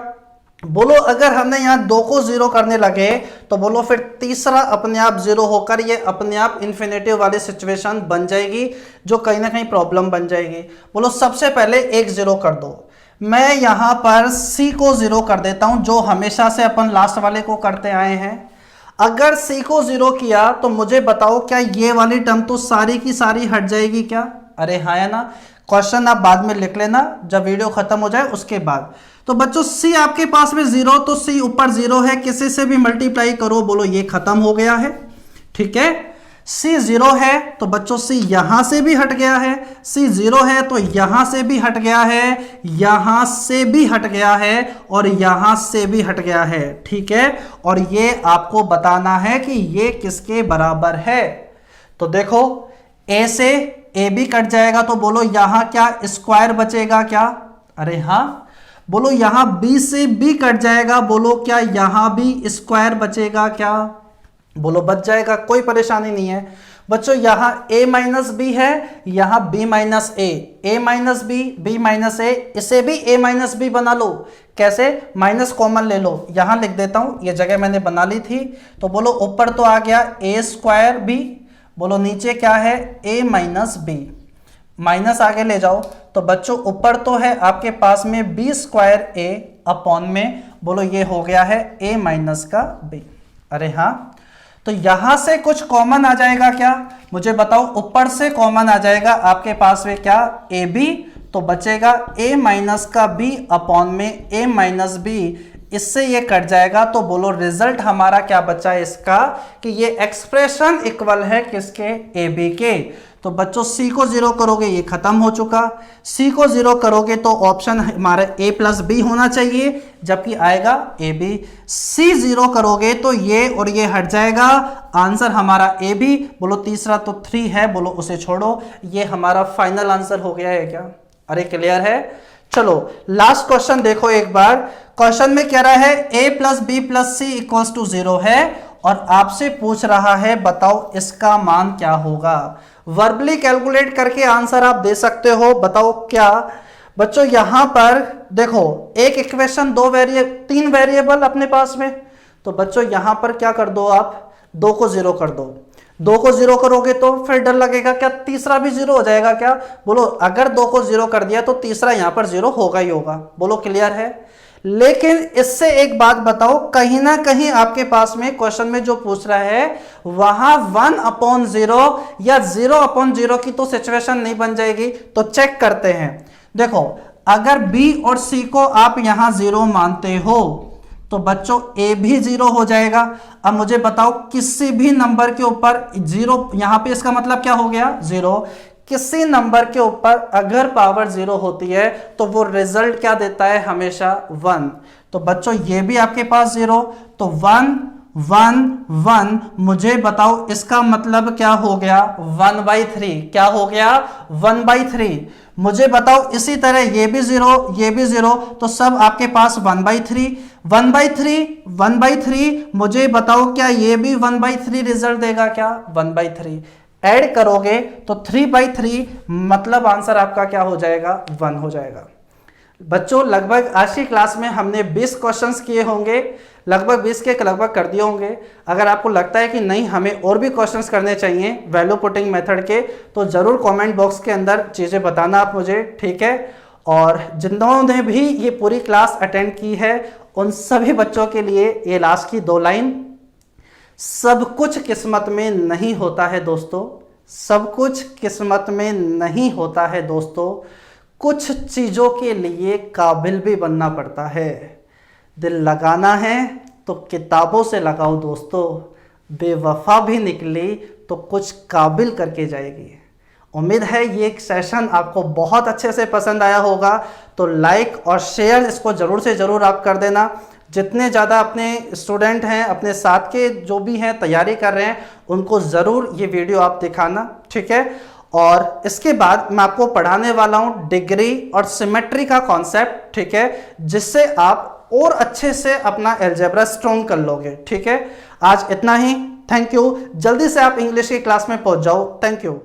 बोलो अगर हमने यहां 2 को 0 करने लगे तो बोलो फिर तीसरा अपने आप 0 होकर ये अपने आप इन्फिनेटिव वाली सिचुएशन बन जाएगी, जो कहीं ना कहीं प्रॉब्लम बन जाएगी। बोलो सबसे पहले एक 0 कर दो। मैं यहां पर c को 0 कर देता हूं, जो हमेशा से अपन लास्ट वाले को करते आए हैं। अगर c को 0 किया तो मुझे बताओ क्या ये वाली टर्म तो सारी की सारी हट जाएगी क्या? अरे हाँ है ना। क्वेश्चन आप बाद में लिख लेना जब वीडियो खत्म हो जाए उसके बाद। तो बच्चों c आपके पास में 0, तो c ऊपर 0 है, किसी से भी मल्टीप्लाई करो, बोलो ये खत्म हो गया है, ठीक है। c 0 है तो बच्चों c यहां से भी हट गया है, c 0 है तो यहां से भी हट गया है, यहां से भी हट गया है और यहां से भी हट गया है, ठीक है। और ये आपको बताना है कि ये किसके बराबर है। तो देखो a से a भी कट जाएगा तो बोलो यहां क्या स्क्वायर बचेगा क्या? अरे हाँ। बोलो यहां b से b कट जाएगा, बोलो क्या यहां भी स्क्वायर बचेगा क्या? बोलो बच जाएगा, कोई परेशानी नहीं है बच्चों। यहाँ a माइनस बी है, यहाँ b minus a minus B minus a, इसे भी a माइनस बी बना लो। कैसे? माइनस कॉमन ले लो, यहाँ लिख देता हूँ, ये जगह मैंने बना ली थी। तो बोलो ऊपर तो आ गया a स्क्वायर b, बोलो नीचे क्या है a माइनस बी, माइनस आगे ले जाओ। तो बच्चों ऊपर तो है आपके पास में b स्क्वायर a अपॉन में, बोलो ये हो गया है a माइनस का b। अरे हाँ, तो यहां से कुछ कॉमन आ जाएगा क्या? मुझे बताओ, ऊपर से कॉमन आ जाएगा आपके पास में क्या ए बी, तो बचेगा a माइनस का b अपॉन में a माइनस बी, इससे ये कट जाएगा। तो बोलो रिजल्ट हमारा क्या बचा है इसका, कि ये एक्सप्रेशन इक्वल है किसके? ए बी के। तो बच्चों c को 0 करोगे ये खत्म हो चुका, c को 0 करोगे तो ऑप्शन हमारा a प्लस बी होना चाहिए, जबकि आएगा ए बी। c 0 करोगे तो ये और ये हट जाएगा, आंसर हमारा ए बी। बोलो तीसरा तो 3 है, बोलो उसे छोड़ो, ये हमारा फाइनल आंसर हो गया है क्या? अरे क्लियर है? चलो लास्ट क्वेश्चन देखो एक बार। क्वेश्चन में कह रहा है a plus B plus C equals to 0 है और आपसे पूछ रहा है बताओ इसका मान क्या होगा। वर्बली कैलकुलेट करके आंसर आप दे सकते हो, बताओ क्या। बच्चों यहां पर देखो एक इक्वेशन तीन वेरिएबल अपने पास में, तो बच्चों यहां पर क्या कर दो आप, 2 को 0 कर दो। 2 को 0 करोगे तो फिर डर लगेगा क्या तीसरा भी 0 हो जाएगा क्या? बोलो अगर 2 को 0 कर दिया तो तीसरा यहां पर 0 होगा ही होगा। बोलो क्लियर है? लेकिन इससे एक बात बताओ, कहीं ना कहीं आपके पास में क्वेश्चन में जो पूछ रहा है वहां 1/0 या 0/0 की तो सिचुएशन नहीं बन जाएगी। तो चेक करते हैं। देखो अगर b और c को आप यहां 0 मानते हो तो बच्चों a भी 0 हो जाएगा। अब मुझे बताओ किसी भी नंबर के ऊपर 0, यहां पे इसका मतलब क्या हो गया 0। किसी नंबर के ऊपर अगर पावर 0 होती है तो वो रिजल्ट क्या देता है? हमेशा 1। तो बच्चों ये भी आपके पास 0, तो 1 1 1, मुझे बताओ इसका मतलब क्या हो गया? 1/3। क्या हो गया? 1/3। मुझे बताओ इसी तरह ये भी 0, ये भी 0, तो सब आपके पास 1/3 1/3 1/3। मुझे बताओ क्या ये भी 1/3 रिजल्ट देगा क्या? 1/3। ऐड करोगे तो 3/3, मतलब आंसर आपका क्या हो जाएगा? 1 हो जाएगा। बच्चों लगभग आज की क्लास में हमने 20 क्वेश्चंस किए होंगे, लगभग 20 के लगभग कर दिए होंगे। अगर आपको लगता है कि नहीं हमें और भी क्वेश्चंस करने चाहिए वैल्यू पुटिंग मेथड के, तो ज़रूर कमेंट बॉक्स के अंदर चीज़ें बताना आप मुझे, ठीक है। और जिन्होंने भी ये पूरी क्लास अटेंड की है उन सभी बच्चों के लिए ये लास्ट की 2 लाइन, सब कुछ किस्मत में नहीं होता है दोस्तों, सब कुछ किस्मत में नहीं होता है दोस्तों, कुछ चीज़ों के लिए काबिल भी बनना पड़ता है। दिल लगाना है तो किताबों से लगाओ दोस्तों, बेवफा भी निकली तो कुछ काबिल करके जाएगी। उम्मीद है ये सेशन आपको बहुत अच्छे से पसंद आया होगा, तो लाइक और शेयर इसको ज़रूर से ज़रूर आप कर देना। जितने ज़्यादा अपने स्टूडेंट हैं, अपने साथ के जो भी हैं तैयारी कर रहे हैं, उनको ज़रूर ये वीडियो आप दिखाना, ठीक है। और इसके बाद मैं आपको पढ़ाने वाला हूँ डिग्री और सिमेट्री का कॉन्सेप्ट, ठीक है, जिससे आप और अच्छे से अपना अलजेब्रा स्ट्रॉन्ग कर लोगे, ठीक है। आज इतना ही, थैंक यू। जल्दी से आप इंग्लिश की क्लास में पहुँच जाओ, थैंक यू।